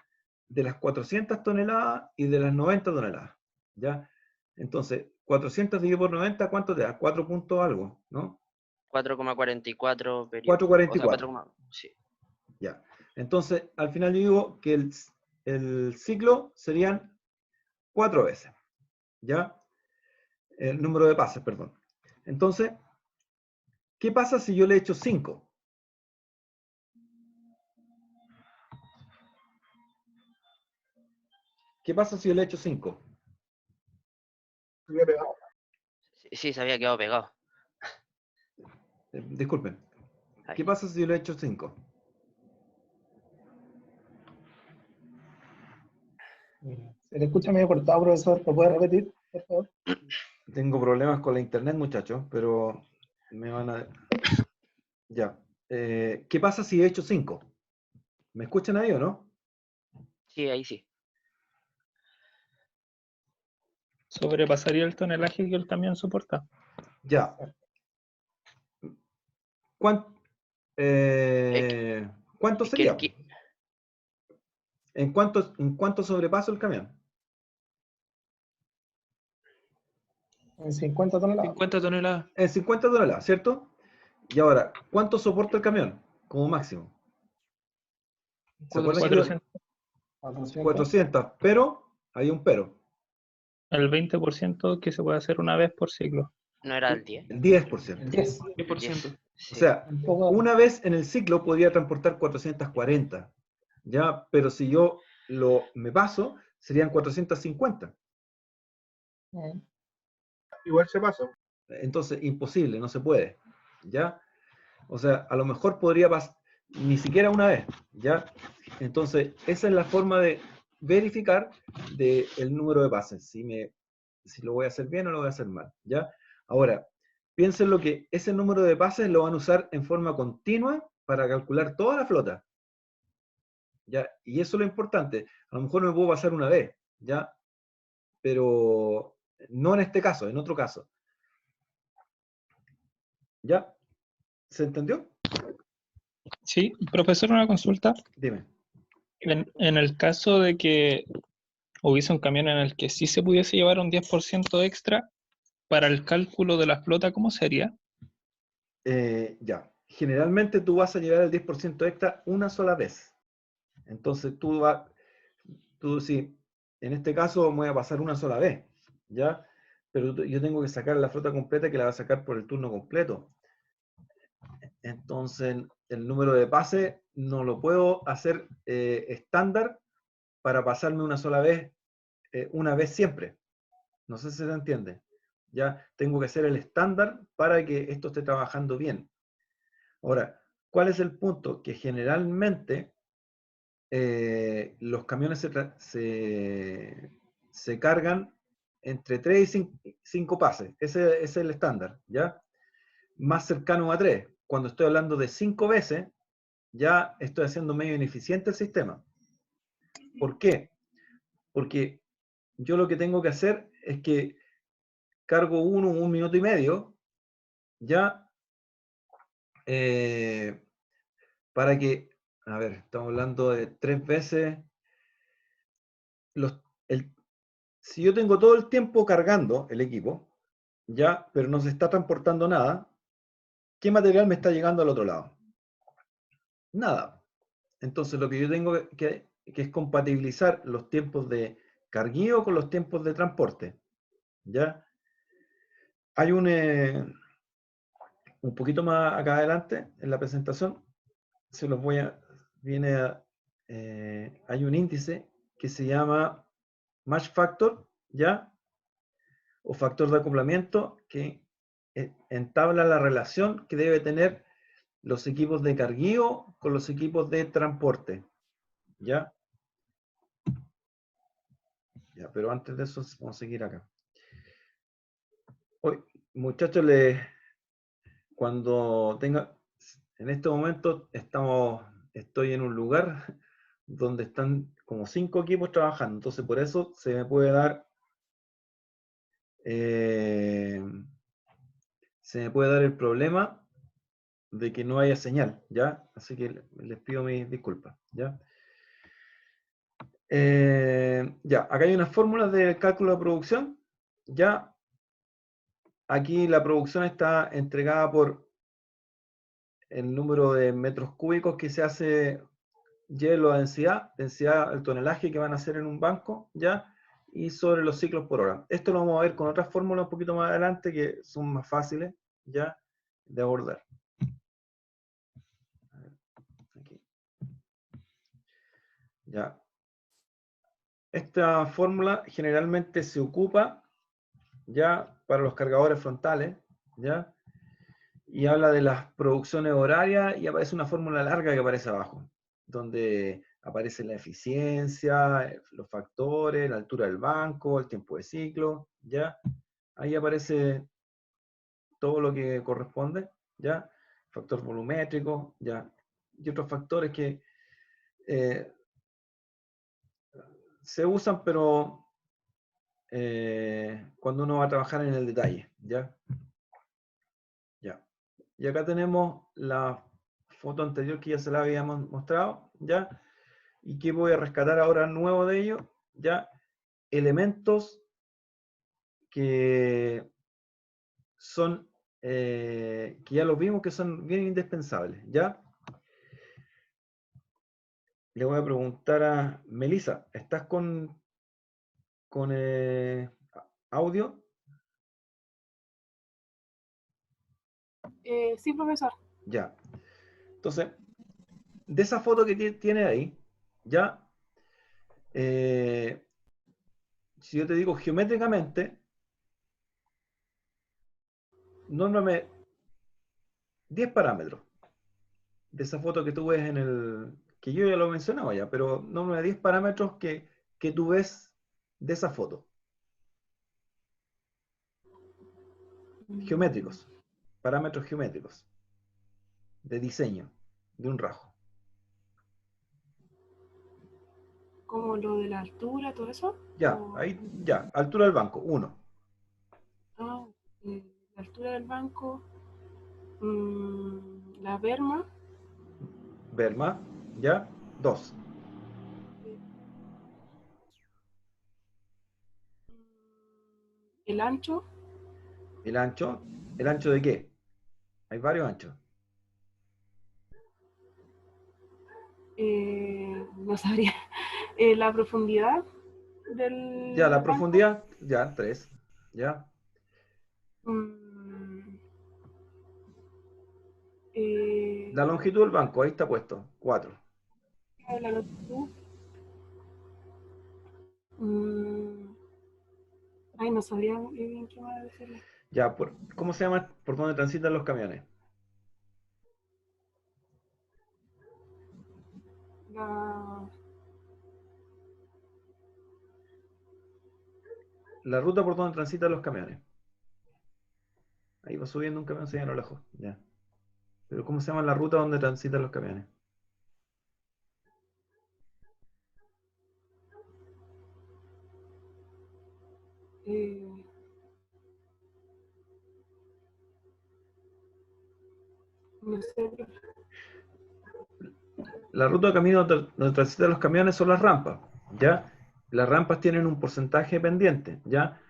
De las 400 toneladas y de las 90 toneladas, ¿ya? Entonces, 400 dividido por 90, ¿cuánto te da? 4 puntos algo, ¿no? 4,44 periodos. O sea, 4,44, sí. ya. Entonces, al final yo digo que el ciclo serían 4 veces, ¿ya? El número de pases, perdón. Entonces, ¿qué pasa si yo le echo 5? ¿Qué pasa si yo le echo 5? Sí, se había quedado pegado. Disculpen. Ahí. ¿Qué pasa si yo le echo 5? Se le escucha medio cortado, profesor. ¿Lo puede repetir, por favor? Tengo problemas con la internet, muchachos, pero me van a... Ya. ¿Qué pasa si he hecho 5? ¿Me escuchan ahí o no? Sí, ahí sí. Sobrepasaría el tonelaje que el camión soporta. Ya. ¿Cuánto Es que sería? ¿En cuánto sobrepaso el camión? En 50 toneladas. 50 toneladas. En 50 toneladas, ¿cierto? Y ahora, ¿cuánto soporta el camión como máximo? ¿Se acuerdan que 400. 400, pero hay un pero. El 20% que se puede hacer una vez por ciclo. ¿No era el 10? El 10%. 10%. O sea, una vez en el ciclo podría transportar 440, ¿ya? Pero si yo me paso, serían 450. Igual se pasa. Entonces, imposible, no se puede, ¿ya? O sea, a lo mejor podría pasar ni siquiera una vez, ¿ya? Entonces, esa es la forma de verificar el número de pases, si lo voy a hacer bien o lo voy a hacer mal, ¿ya? Ahora, piensen lo que ese número de pases lo van a usar en forma continua para calcular toda la flota, ¿ya? Y eso es lo importante. A lo mejor me puedo pasar una vez, ¿ya? Pero no en este caso, en otro caso. ¿Ya? ¿Se entendió? Sí, profesor, una consulta. Dime. En el caso de que hubiese un camión en el que sí se pudiese llevar un 10% extra, para el cálculo de la flota, ¿cómo sería? Ya. Generalmente tú vas a llevar el 10% extra una sola vez. Entonces tú sí, en este caso me voy a pasar una sola vez, ¿ya? Pero yo tengo que sacar la flota completa que la va a sacar por el turno completo. Entonces, el número de pases no lo puedo hacer estándar para pasarme una sola vez, una vez siempre. No sé si se entiende. Ya tengo que hacer el estándar para que esto esté trabajando bien. Ahora, ¿cuál es el punto? Que generalmente los camiones se cargan entre 3 y 5 pases. Ese es el estándar, ¿ya? Más cercano a 3. Cuando estoy hablando de 5 veces, ya estoy haciendo medio ineficiente el sistema. ¿Por qué? Porque yo lo que tengo que hacer es que cargo 1 minuto y medio, ya, para que, a ver, estamos hablando de 3 veces, si yo tengo todo el tiempo cargando el equipo, ya, pero no se está transportando nada, ¿qué material me está llegando al otro lado? Nada. Entonces lo que yo tengo que es compatibilizar los tiempos de carguío con los tiempos de transporte, ¿ya? Hay un poquito más acá adelante en la presentación, se los voy a, hay un índice que se llama Match Factor, ¿ya? O factor de acoplamiento que entabla la relación que debe tener los equipos de carguío con los equipos de transporte, ¿ya? Ya, pero antes de eso vamos a seguir acá. Hoy, muchachos, cuando tenga, en este momento estoy en un lugar donde están como 5 equipos trabajando, entonces por eso se me puede dar el problema de que no haya señal, ¿ya? Así que les pido mis disculpas, ¿ya? Ya, acá hay unas fórmulas de cálculo de producción, ya. Aquí la producción está entregada por el número de metros cúbicos que se hace, y la densidad, el tonelaje que van a hacer en un banco, ¿ya? Y sobre los ciclos por hora. Esto lo vamos a ver con otras fórmulas un poquito más adelante que son más fáciles, ¿ya? De abordar. Aquí. Ya. Esta fórmula generalmente se ocupa, ya, para los cargadores frontales, ¿ya? Y habla de las producciones horarias y aparece una fórmula larga que aparece abajo, donde aparece la eficiencia, los factores, la altura del banco, el tiempo de ciclo, ¿ya? Ahí aparece todo lo que corresponde, ¿ya? Factor volumétrico, ¿ya? Y otros factores que se usan, pero cuando uno va a trabajar en el detalle, ¿ya? Ya. Y acá tenemos la foto anterior que ya se la habíamos mostrado, ¿ya? ¿Y qué voy a rescatar ahora nuevo de ello? ¿Ya? Elementos que son, que ya los vimos que son bien indispensables, ¿ya? Le voy a preguntar a Melissa, ¿estás con audio? Sí, profesor. Ya. Entonces, de esa foto que tiene ahí, ya, si yo te digo geométricamente, nómbrame 10 parámetros de esa foto que tú ves que yo ya lo he mencionado ya, pero nómbrame 10 parámetros que tú ves de esa foto. Geométricos, parámetros geométricos, de diseño, de un rajo. Como lo de la altura, todo eso. Ya, ahí, ya, altura del banco, 1. Ah, la altura del banco. La berma. Berma, ya, 2. El ancho. ¿El ancho? ¿El ancho de qué? Hay varios anchos. No sabría. La profundidad del Ya, la banco. profundidad, ya, 3. Ya. La longitud del banco, ahí está puesto, 4. La longitud. Ay, no sabía muy bien qué iba a decirle. Ya, ¿cómo se llama por donde transitan los camiones? La... La ruta por donde transitan los camiones. Ahí va subiendo un camión, se a lo lejos. Ya. Pero ¿cómo se llama la ruta donde transitan los camiones? No sé. La ruta de camino donde transitan los camiones son las rampas, ¿ya? Las rampas tienen un porcentaje pendiente, ¿ya?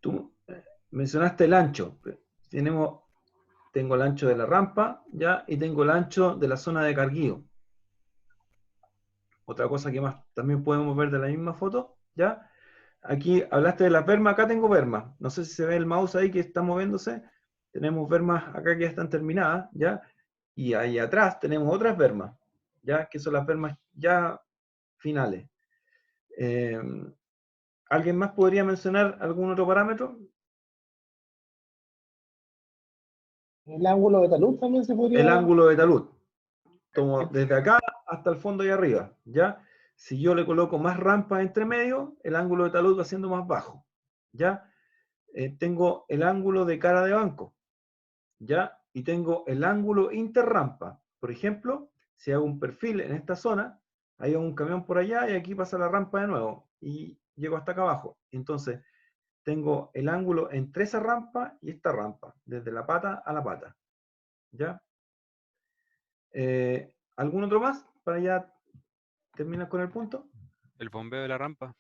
Tú mencionaste el ancho. Tengo el ancho de la rampa, ¿ya? Y tengo el ancho de la zona de carguío. Otra cosa que más también podemos ver de la misma foto, ¿ya? Aquí hablaste de las bermas, acá tengo bermas. No sé si se ve el mouse ahí que está moviéndose. Tenemos bermas acá que ya están terminadas, ¿ya? Y ahí atrás tenemos otras bermas, ¿ya? Que son las bermas ya finales. ¿Alguien más podría mencionar algún otro parámetro? El ángulo de talud también se podría... El ángulo de talud. Tomo desde acá hasta el fondo y arriba, ¿ya? Si yo le coloco más rampas entre medio, el ángulo de talud va siendo más bajo, ¿ya? Tengo el ángulo de cara de banco, ¿ya? Y tengo el ángulo interrampa. Por ejemplo, si hago un perfil en esta zona, hay un camión por allá y aquí pasa la rampa de nuevo y llego hasta acá abajo. Entonces, tengo el ángulo entre esa rampa y esta rampa, desde la pata a la pata, ¿ya? ¿Algún otro más para ya terminar con el punto? El bombeo de la rampa.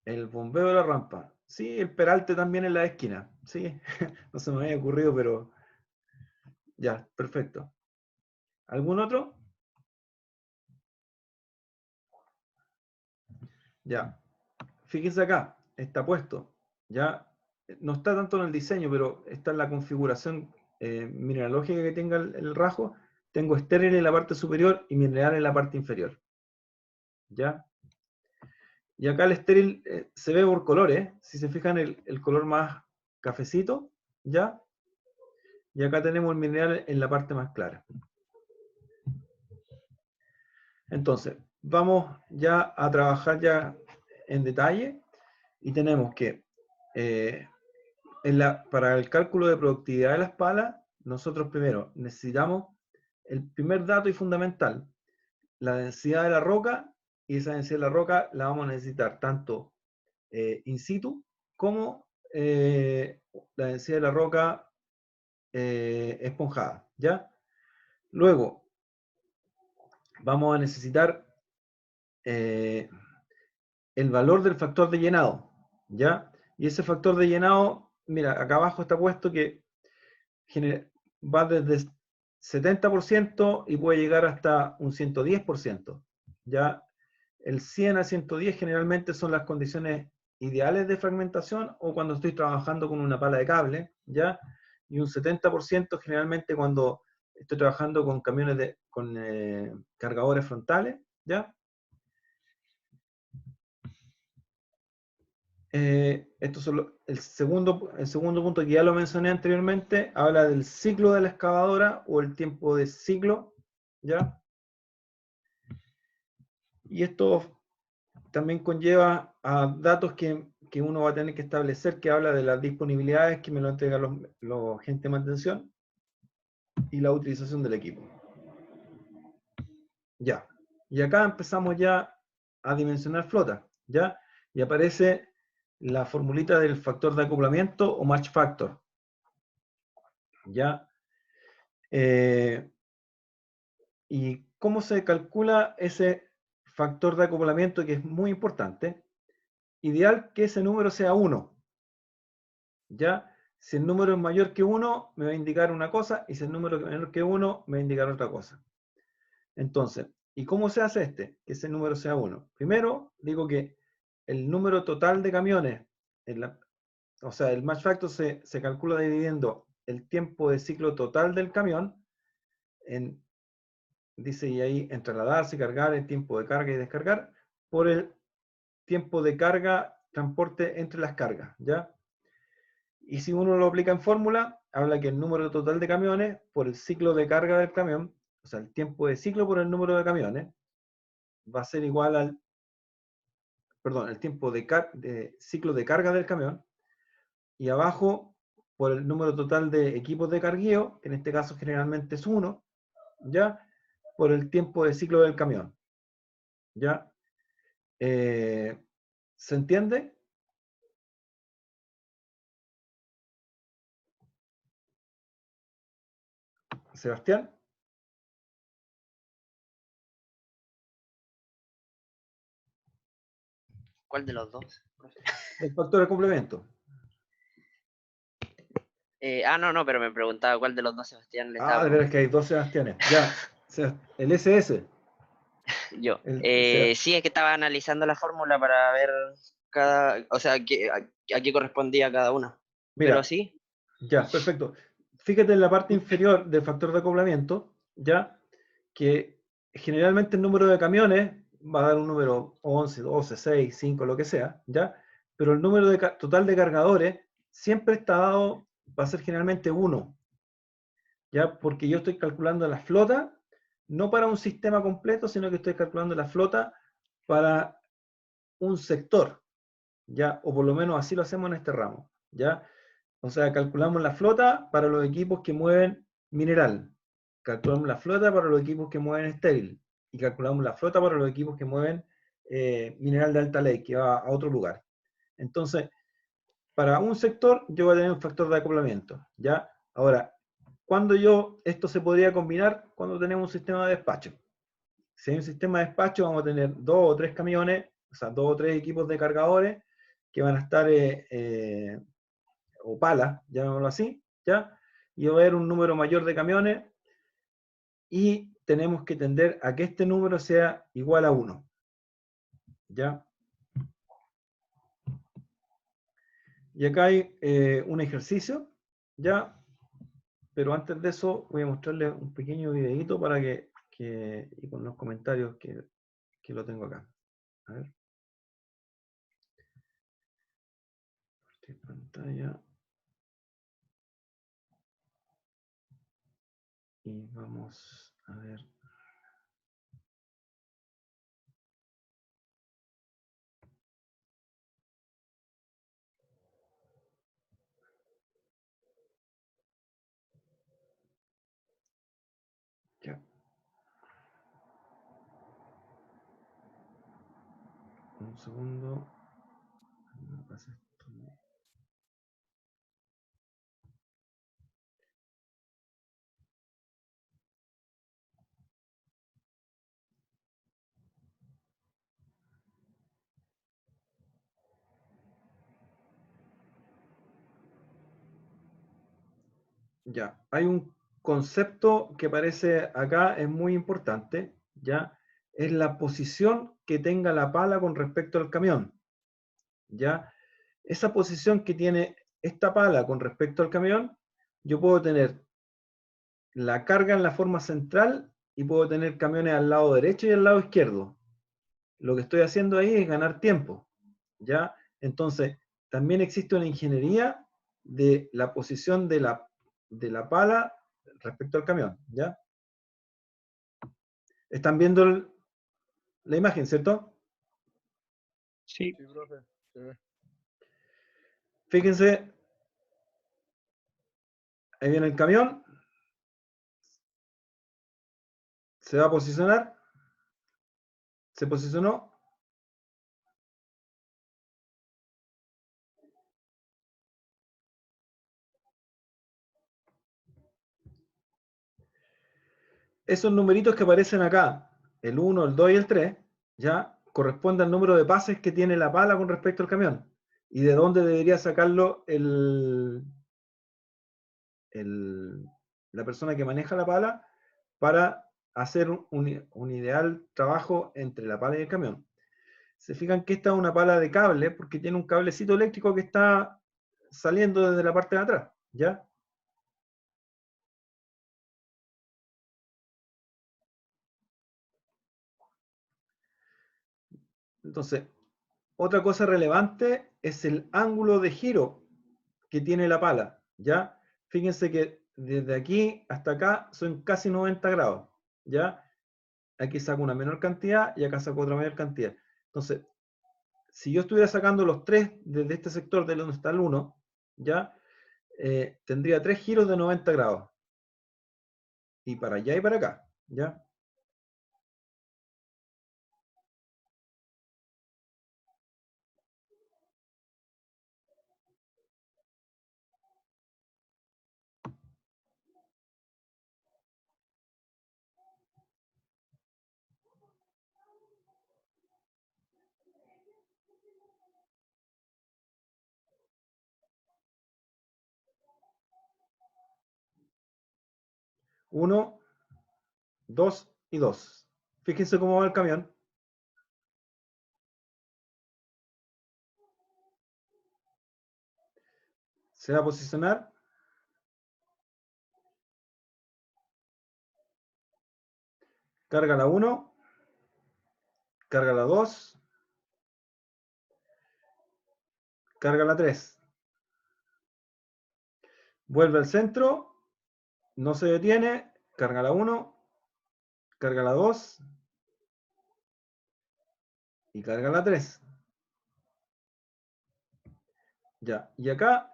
El bombeo de la rampa. Sí, el peralte también en la esquina. Sí, no se me había ocurrido, pero ya, perfecto. ¿Algún otro? Ya. Fíjense acá, está puesto. Ya no está tanto en el diseño, pero está en la configuración mineralógica que tenga el rajo. Tengo estéril en la parte superior y mineral en la parte inferior. ¿Ya? Y acá el estéril se ve por colores. Si se fijan, el color más cafecito, ¿ya? Y acá tenemos el mineral en la parte más clara. Entonces, vamos ya a trabajar ya en detalle y tenemos que para el cálculo de productividad de las palas, nosotros primero necesitamos el primer dato y fundamental, la densidad de la roca, y esa densidad de la roca la vamos a necesitar tanto in situ como la densidad de la roca esponjada, ¿ya? Luego, vamos a necesitar el valor del factor de llenado, ¿ya? Y ese factor de llenado, mira, acá abajo está puesto que va desde 70% y puede llegar hasta un 110%, ¿ya? El 100 a 110 generalmente son las condiciones ideales de fragmentación o cuando estoy trabajando con una pala de cable, ¿ya? Y un 70% generalmente cuando estoy trabajando con camiones con cargadores frontales, ¿ya? El segundo punto que ya lo mencioné anteriormente, habla del ciclo de la excavadora o el tiempo de ciclo, ¿ya? Y esto también conlleva a datos que uno va a tener que establecer, que habla de las disponibilidades que me lo entregan los agentes de mantención y la utilización del equipo. Ya. Y acá empezamos ya a dimensionar flota, ¿ya? Y aparece la formulita del factor de acoplamiento o match factor, ¿ya? ¿Y cómo se calcula ese factor de acoplamiento que es muy importante? Ideal que ese número sea 1, ¿ya? Si el número es mayor que 1, me va a indicar una cosa, y si el número es menor que 1, me va a indicar otra cosa. Entonces, ¿y cómo se hace que ese número sea 1? Primero, digo que el número total de camiones, o sea, el match factor se calcula dividiendo el tiempo de ciclo total del camión dice y ahí, entre trasladarse y cargar, el tiempo de carga y descargar, por el tiempo de carga, transporte entre las cargas, ¿ya? Y si uno lo aplica en fórmula, habla que el número total de camiones por el ciclo de carga del camión, o sea, el tiempo de ciclo por el número de camiones, va a ser igual al, perdón, el tiempo de ciclo de carga del camión, y abajo por el número total de equipos de cargueo, que en este caso generalmente es 1, ¿ya? Por el tiempo de ciclo del camión, ¿ya? ¿Se entiende? Sebastián. ¿Cuál de los dos? El factor de complemento. No, pero me preguntaba cuál de los dos Sebastián le Ah, estaba de veras que hay 2 Sebastianes. Ya, el SS. yo. El Sí, es que estaba analizando la fórmula para ver o sea, a qué correspondía cada una. Pero Mira, sí, ya, perfecto. Fíjate en la parte inferior del factor de acoplamiento, ya, que generalmente el número de camiones va a dar un número 11, 12, 6, 5, lo que sea, ya, pero el número total de cargadores siempre está dado, va a ser generalmente 1, ya, porque yo estoy calculando la flota, no para un sistema completo, sino que estoy calculando la flota para un sector, ya, o por lo menos así lo hacemos en este ramo, ya. O sea, calculamos la flota para los equipos que mueven mineral, calculamos la flota para los equipos que mueven estéril, y calculamos la flota para los equipos que mueven mineral de alta ley, que va a otro lugar. Entonces, para un sector yo voy a tener un factor de acoplamiento, ¿ya? Ahora, ¿cuándo esto se podría combinar? Cuando tenemos un sistema de despacho. Si hay un sistema de despacho, vamos a tener 2 o 3 camiones, o sea, 2 o 3 equipos de cargadores que van a estar o palas, llamémoslo así, ¿ya? Y va a haber un número mayor de camiones y tenemos que tender a que este número sea igual a 1, ¿ya? Y acá hay un ejercicio, ¿ya? Pero antes de eso voy a mostrarles un pequeño videito para y con los comentarios que lo tengo acá. A ver. Compartir pantalla. Y vamos a ver. Ya. Un segundo. Me pasa esto. Ya, hay un concepto que aparece acá, es muy importante, ¿ya? Es la posición que tenga la pala con respecto al camión, ¿ya? Esa posición que tiene esta pala con respecto al camión, yo puedo tener la carga en la forma central y puedo tener camiones al lado derecho y al lado izquierdo. Lo que estoy haciendo ahí es ganar tiempo, ¿ya? Entonces, también existe una ingeniería de la posición de la pala respecto al camión, ¿ya? Están viendo la imagen, ¿cierto? Sí. Sí, profe. Se ve. Fíjense, ahí viene el camión, se va a posicionar, se posicionó, esos numeritos que aparecen acá, el 1, el 2 y el 3, ya corresponden al número de pases que tiene la pala con respecto al camión. Y de dónde debería sacarlo la persona que maneja la pala para hacer un ideal trabajo entre la pala y el camión. Se fijan que esta es una pala de cable porque tiene un cablecito eléctrico que está saliendo desde la parte de atrás, ¿ya? Entonces, otra cosa relevante es el ángulo de giro que tiene la pala, ¿ya? Fíjense que desde aquí hasta acá son casi 90 grados, ¿ya? Aquí saco una menor cantidad y acá saco otra mayor cantidad. Entonces, si yo estuviera sacando los tres desde este sector de donde está el 1, ¿ya? Tendría 3 giros de 90 grados. Y para allá y para acá, ¿ya? Uno, 2 y 2. Fíjense cómo va el camión. Se va a posicionar. Carga la 1. Carga la 2. Carga la 3. Vuelve al centro. No se detiene. Carga la 1. Carga la 2. Y carga la 3. Ya. Y acá,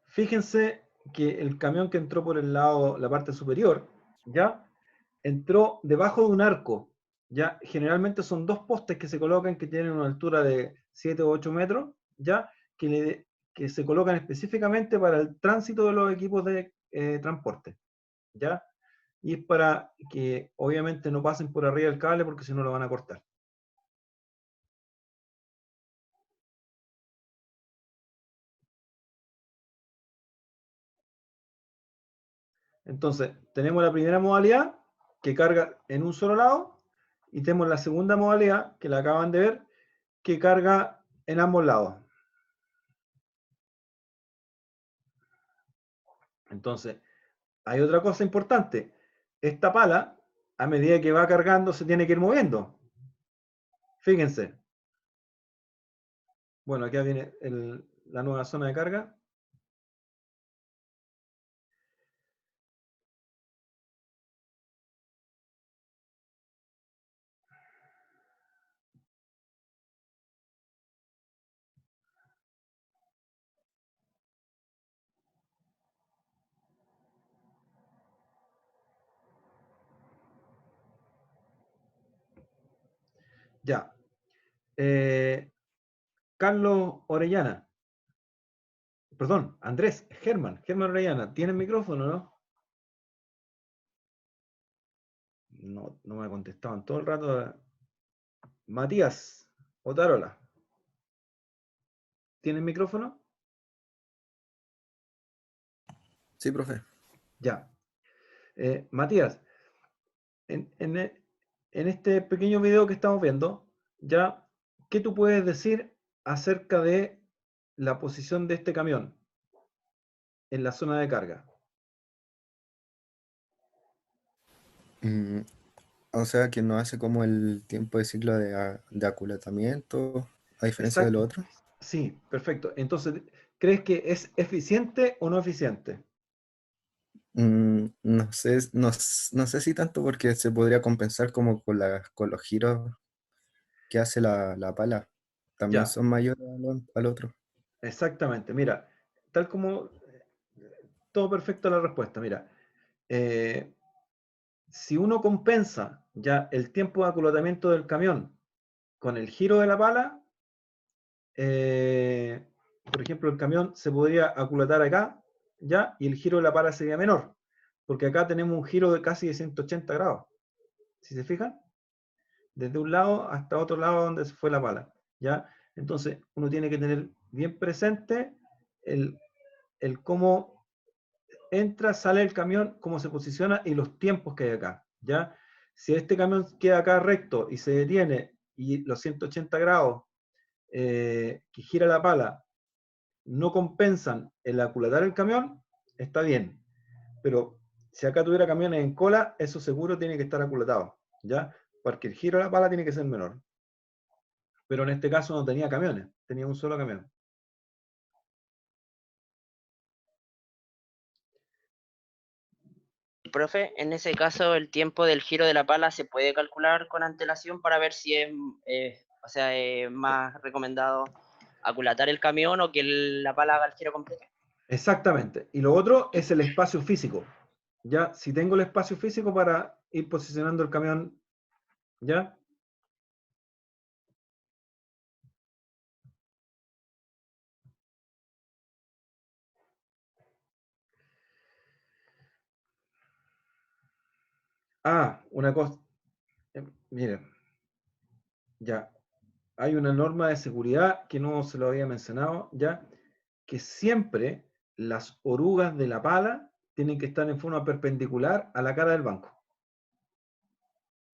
fíjense que el camión que entró por el lado, la parte superior, ya, entró debajo de un arco. Ya, generalmente son dos postes que se colocan que tienen una altura de 7 o 8 metros, ya, que se colocan específicamente para el tránsito de los equipos de transporte, ya, y es para que obviamente no pasen por arriba del cable porque si no lo van a cortar. Entonces, tenemos la primera modalidad que carga en un solo lado y tenemos la segunda modalidad que la acaban de ver que carga en ambos lados. Entonces, hay otra cosa importante. Esta pala, a medida que va cargando, se tiene que ir moviendo. Fíjense. Bueno, aquí viene la nueva zona de carga. Ya. Carlos Orellana. Perdón, Andrés, Germán Orellana. ¿Tiene micrófono, no? No me contestaban todo el rato. Matías Otarola. ¿Tiene micrófono? Sí, profe. Ya. Matías, en este pequeño video que estamos viendo, ya, ¿qué tú puedes decir acerca de la posición de este camión en la zona de carga? Mm, o sea, que no hace como el tiempo de ciclo de aculatamiento, a diferencia de lo Exacto. otro. Sí, perfecto. Entonces, ¿crees que es eficiente o no eficiente? No sé, no sé si tanto porque se podría compensar como con los giros que hace la pala. También Ya, son mayores al otro. exactamente. Mira, tal como todo perfecto la respuesta. Mira, eh, si uno compensa ya el tiempo de aculotamiento del camión con el giro de la pala, por ejemplo, el camión se podría aculotar acá, ya, y el giro de la pala sería menor, porque acá tenemos un giro de casi de 180 grados. Si se fijan, desde un lado hasta otro lado donde se fue la pala, ya. Entonces, uno tiene que tener bien presente el cómo entra, sale el camión, cómo se posiciona y los tiempos que hay acá, ¿ya? Si este camión queda acá recto y se detiene y los 180 grados que gira la pala no compensan el aculatar el camión, está bien. Pero si acá tuviera camiones en cola, eso seguro tiene que estar aculatado, ¿ya? Porque el giro de la pala tiene que ser menor. Pero en este caso no tenía camiones, tenía un solo camión. Profe, en ese caso el tiempo del giro de la pala se puede calcular con antelación para ver si es, o sea, es más recomendado aculatar el camión o que la pala haga el giro completo. Exactamente. Y lo otro es el espacio físico. Ya, si tengo el espacio físico para ir posicionando el camión, ¿ya? Ah, una cosa. Miren, ya. Hay una norma de seguridad que no se lo había mencionado, ya, que siempre las orugas de la pala tienen que estar en forma perpendicular a la cara del banco.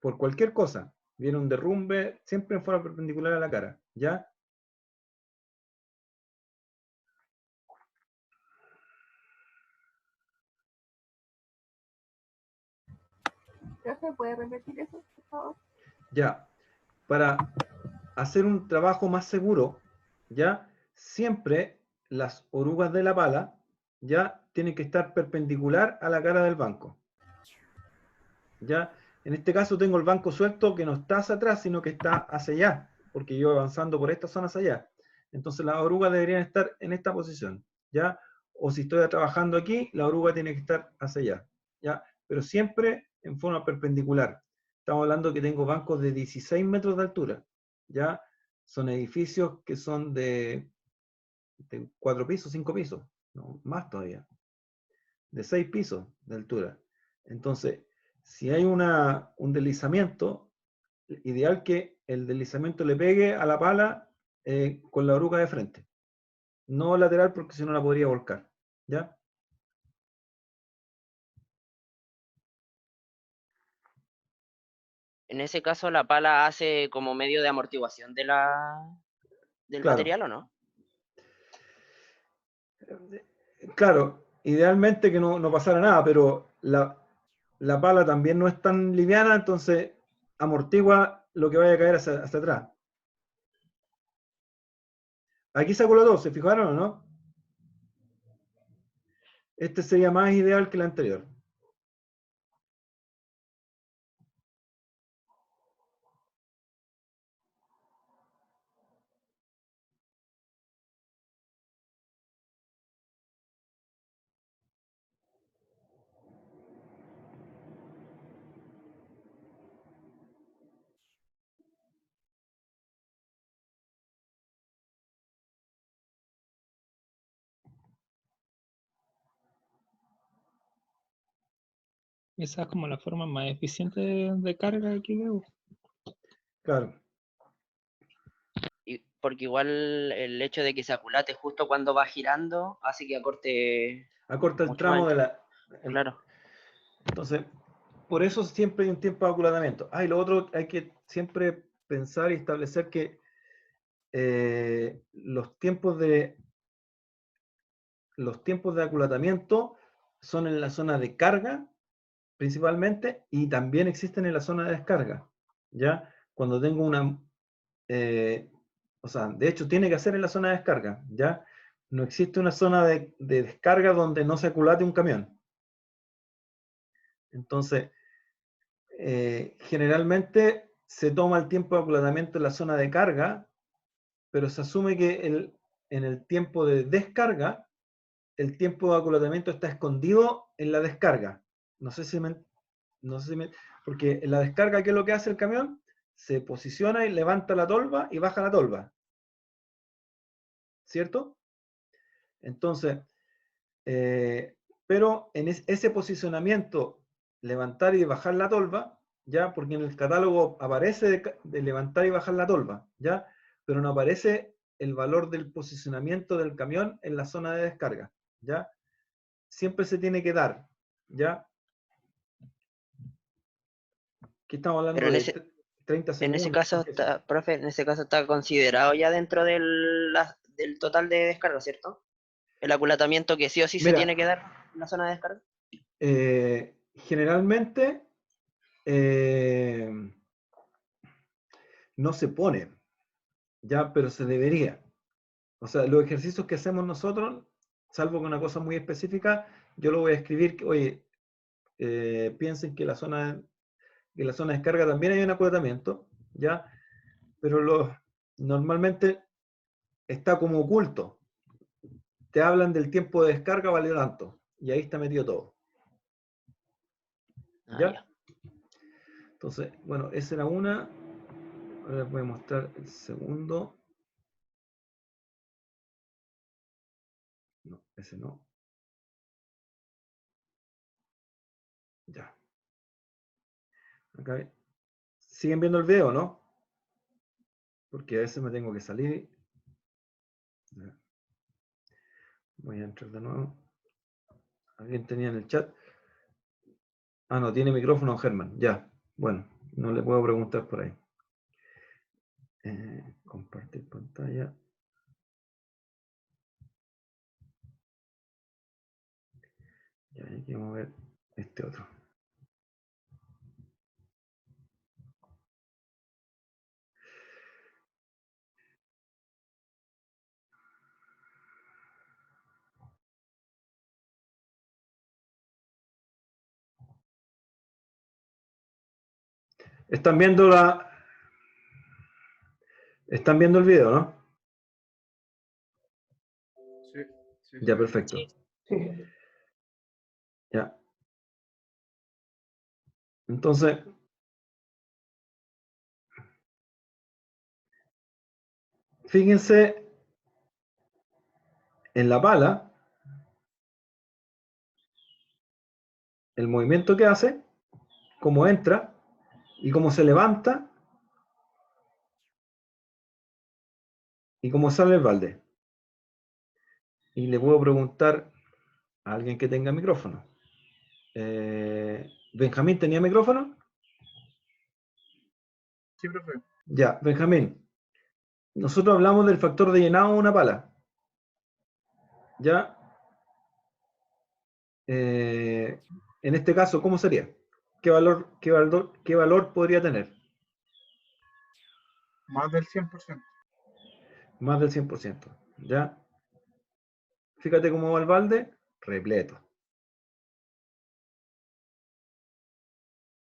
Por cualquier cosa, viene un derrumbe, siempre en forma perpendicular a la cara, ¿ya? Profe, ¿puede repetir eso, por favor? Ya. Para hacer un trabajo más seguro, ¿ya? Siempre las orugas de la pala, ¿ya? Tienen que estar perpendicular a la cara del banco. ¿Ya? En este caso tengo el banco suelto que no está hacia atrás, sino que está hacia allá, porque yo avanzando por esta zona hacia allá. Entonces las orugas deberían estar en esta posición, ¿ya? O si estoy trabajando aquí, la oruga tiene que estar hacia allá, ¿ya? Pero siempre en forma perpendicular. Estamos hablando que tengo bancos de 16 metros de altura, ¿ya? Son edificios que son de 4 pisos, 5 pisos, no, más todavía, de 6 pisos de altura. Entonces, si hay un deslizamiento, ideal que el deslizamiento le pegue a la pala con la oruga de frente. No lateral porque si no la podría volcar. ¿Ya? En ese caso la pala hace como medio de amortiguación de del Claro. material, ¿o no? Claro, idealmente que no pasara nada, pero la pala también no es tan liviana, entonces amortigua lo que vaya a caer hacia atrás. Aquí sacó la 2, ¿se fijaron o no? Este sería más ideal que el anterior. Esa es como la forma más eficiente de carga que veo. Claro. Porque igual el hecho de que se aculate justo cuando va girando hace que acorte Acorta el mucho más tramo de la... Claro. Entonces, por eso siempre hay un tiempo de aculatamiento. Ah, y lo otro, hay que siempre pensar y establecer que los tiempos de aculatamiento son en la zona de carga, principalmente, y también existen en la zona de descarga. ¿Ya? Cuando tengo una... o sea, de hecho, tiene que ser en la zona de descarga. ¿Ya? No existe una zona de descarga donde no se aculate un camión. Entonces, generalmente se toma el tiempo de aculatamiento en la zona de carga, pero se asume que en el tiempo de descarga, el tiempo de aculatamiento está escondido en la descarga. No sé si porque en la descarga, ¿qué es lo que hace el camión? Se posiciona y levanta la tolva y baja la tolva. ¿Cierto? Entonces, pero en ese posicionamiento, levantar y bajar la tolva, ¿ya? Porque en el catálogo aparece de levantar y bajar la tolva, ¿ya? Pero no aparece el valor del posicionamiento del camión en la zona de descarga, ¿ya? Siempre se tiene que dar, ¿ya? Aquí estamos hablando Pero de 30 en ese segundos. caso, profe, en ese caso está considerado ya dentro del total de descarga, ¿cierto? El aculatamiento que sí o sí se Mira, tiene que dar en la zona de descarga. Generalmente no se pone. ya, pero se debería. O sea, los ejercicios que hacemos nosotros, salvo que una cosa muy específica, yo lo voy a escribir, que, oye, piensen que la zona de descarga también hay un acotamiento, ¿ya? Pero normalmente está como oculto. Te hablan del tiempo de descarga, vale tanto, y ahí está metido todo. ¿Ya? Entonces, bueno, esa era una. Ahora les voy a mostrar el segundo. No, ese no. Ya. Acá. ¿Siguen viendo el video, no? Porque a veces me tengo que salir. Ya. Voy a entrar de nuevo. ¿Alguien tenía en el chat? Ah, no, tiene micrófono Germán. Ya. Bueno, no le puedo preguntar por ahí. Compartir pantalla. Ya, aquí vamos a ver este otro. Están viendo Están viendo el video, ¿no? Sí, sí, Ya, sí. perfecto. Ya. Entonces, fíjense en la pala, el movimiento que hace, cómo entra y cómo se levanta y cómo sale el balde. Y le puedo preguntar a alguien que tenga micrófono. ¿Benjamín tenía micrófono? Sí, profe. Ya, Benjamín. Nosotros hablamos del factor de llenado de una pala. Ya. En este caso, ¿cómo sería? ¿Qué valor podría tener? Más del 100%. Más del 100%. ¿Ya? Fíjate cómo va el balde, repleto.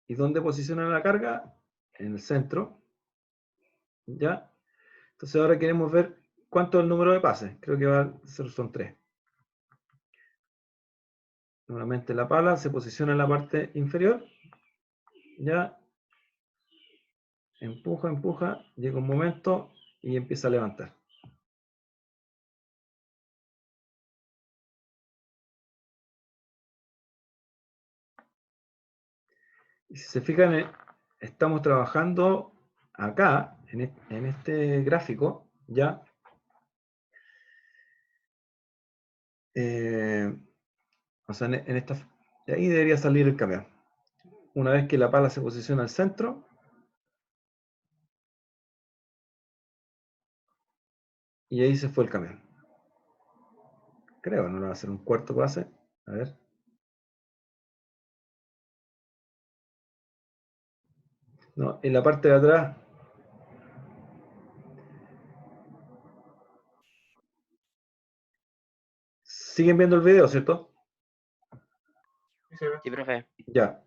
¿Y dónde posiciona la carga? En el centro. ¿Ya? Entonces ahora queremos ver cuánto es el número de pases. Creo que son 3. Nuevamente la pala se posiciona en la parte inferior. ¿Ya? Empuja, empuja. Llega un momento y empieza a levantar. Y si se fijan, estamos trabajando acá, en este gráfico, ¿ya? O sea, en esta, de ahí debería salir el camión. Una vez que la pala se posiciona al centro, y ahí se fue el camión. Creo, no le va a hacer un cuarto pase. A ver. No, en la parte de atrás. ¿Siguen viendo el video, cierto? Sí, profe. Ya.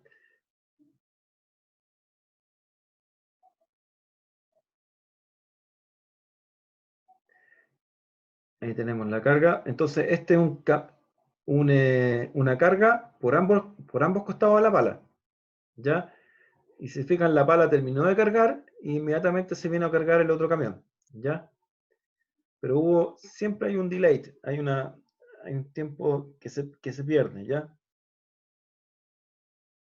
Ahí tenemos la carga. Entonces, este es una carga por ambos costados de la pala. ¿Ya? Y si se fijan, la pala terminó de cargar e inmediatamente se vino a cargar el otro camión. ¿Ya? Pero siempre hay un delay, hay un tiempo que se pierde, ¿ya?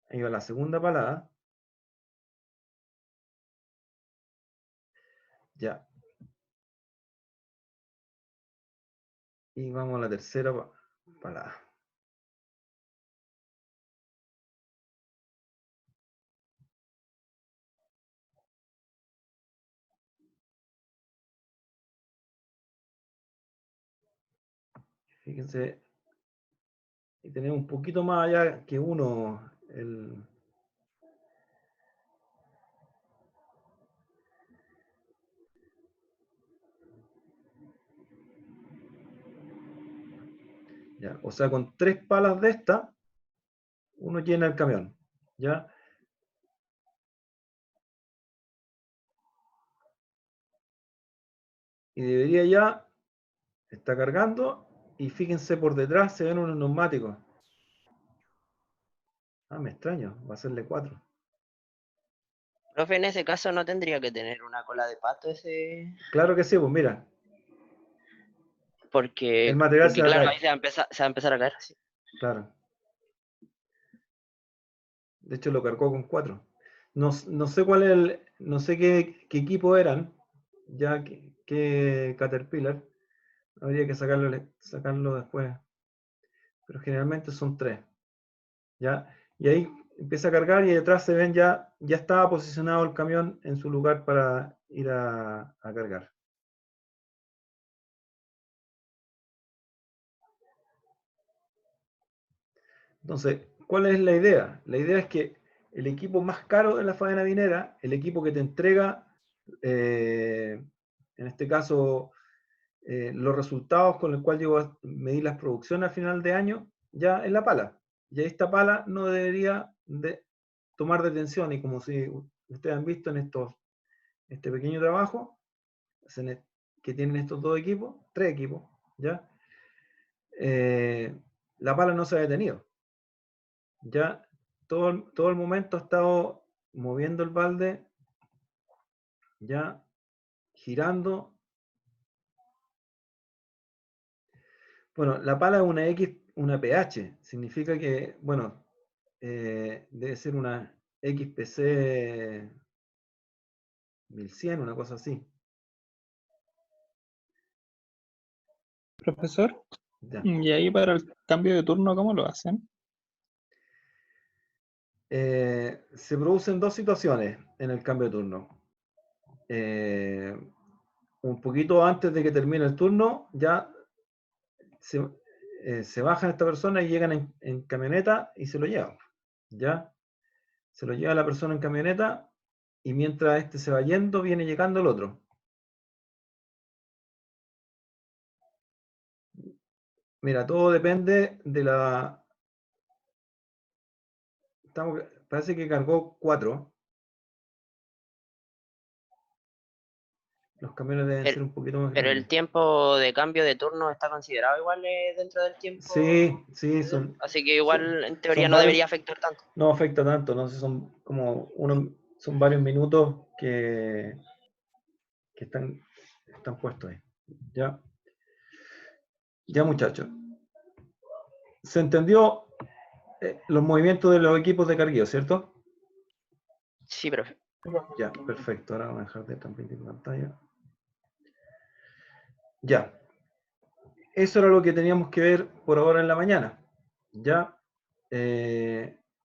Ahí va la segunda palada. Ya. Y vamos a la tercera palada. Fíjense, y tenemos un poquito más allá que uno, ¿ya? O sea, con 3 palas de esta, uno llena el camión, ¿ya? Y debería ya, está cargando, y fíjense por detrás se ven unos neumáticos. Ah, me extraño, va a serle 4. Profe, en ese caso no tendría que tener una cola de pato Claro que sí, pues mira, porque, el material se va a claro, caer. ahí se va a empezar a caer. Sí. Claro. De hecho, lo cargó con 4. No sé cuál es no sé qué equipo eran, ya que Caterpillar. Habría que sacarlo después. Pero generalmente son 3. ¿Ya? Y ahí empieza a cargar y detrás se ven ya estaba posicionado el camión en su lugar para ir a cargar. Entonces, ¿cuál es la idea? La idea es que el equipo más caro de la faena minera, el equipo que te entrega, en este caso, los resultados con el cual yo voy a medir las producciones a final de año, ya es la pala. Y esta pala no debería de tomar detención, y como si ustedes han visto en este pequeño trabajo que tienen estos 2 equipos, 3 equipos, ¿ya? La pala no se ha detenido. Ya todo el momento ha estado moviendo el balde, ya girando. Bueno, la pala es una pH, significa que, bueno, debe ser una XPC 1100, una cosa así. Profesor, Ya. y ahí para el cambio de turno, ¿cómo lo hacen? Se producen 2 situaciones en el cambio de turno. Un poquito antes de que termine el turno, ya se bajan esta persona y llegan en camioneta y se lo llevan. ¿Ya? Se lo lleva la persona en camioneta y mientras este se va yendo, viene llegando el otro. Mira, todo depende de la... Parece que cargó 4. Los camiones deben ser un poquito más Pero grandes. el tiempo de cambio de turno está considerado igual dentro del tiempo. Sí, Así que igual en teoría son no varios, debería afectar tanto. no afecta tanto, no sé, son varios minutos que están puestos ahí. ¿Ya? Ya, muchachos. ¿Se entendió los movimientos de los equipos de cargueo, cierto? Sí, profe. Ya, perfecto. Ahora vamos a dejar de transmitir pantalla. Ya. Eso era lo que teníamos que ver por ahora en la mañana. Ya.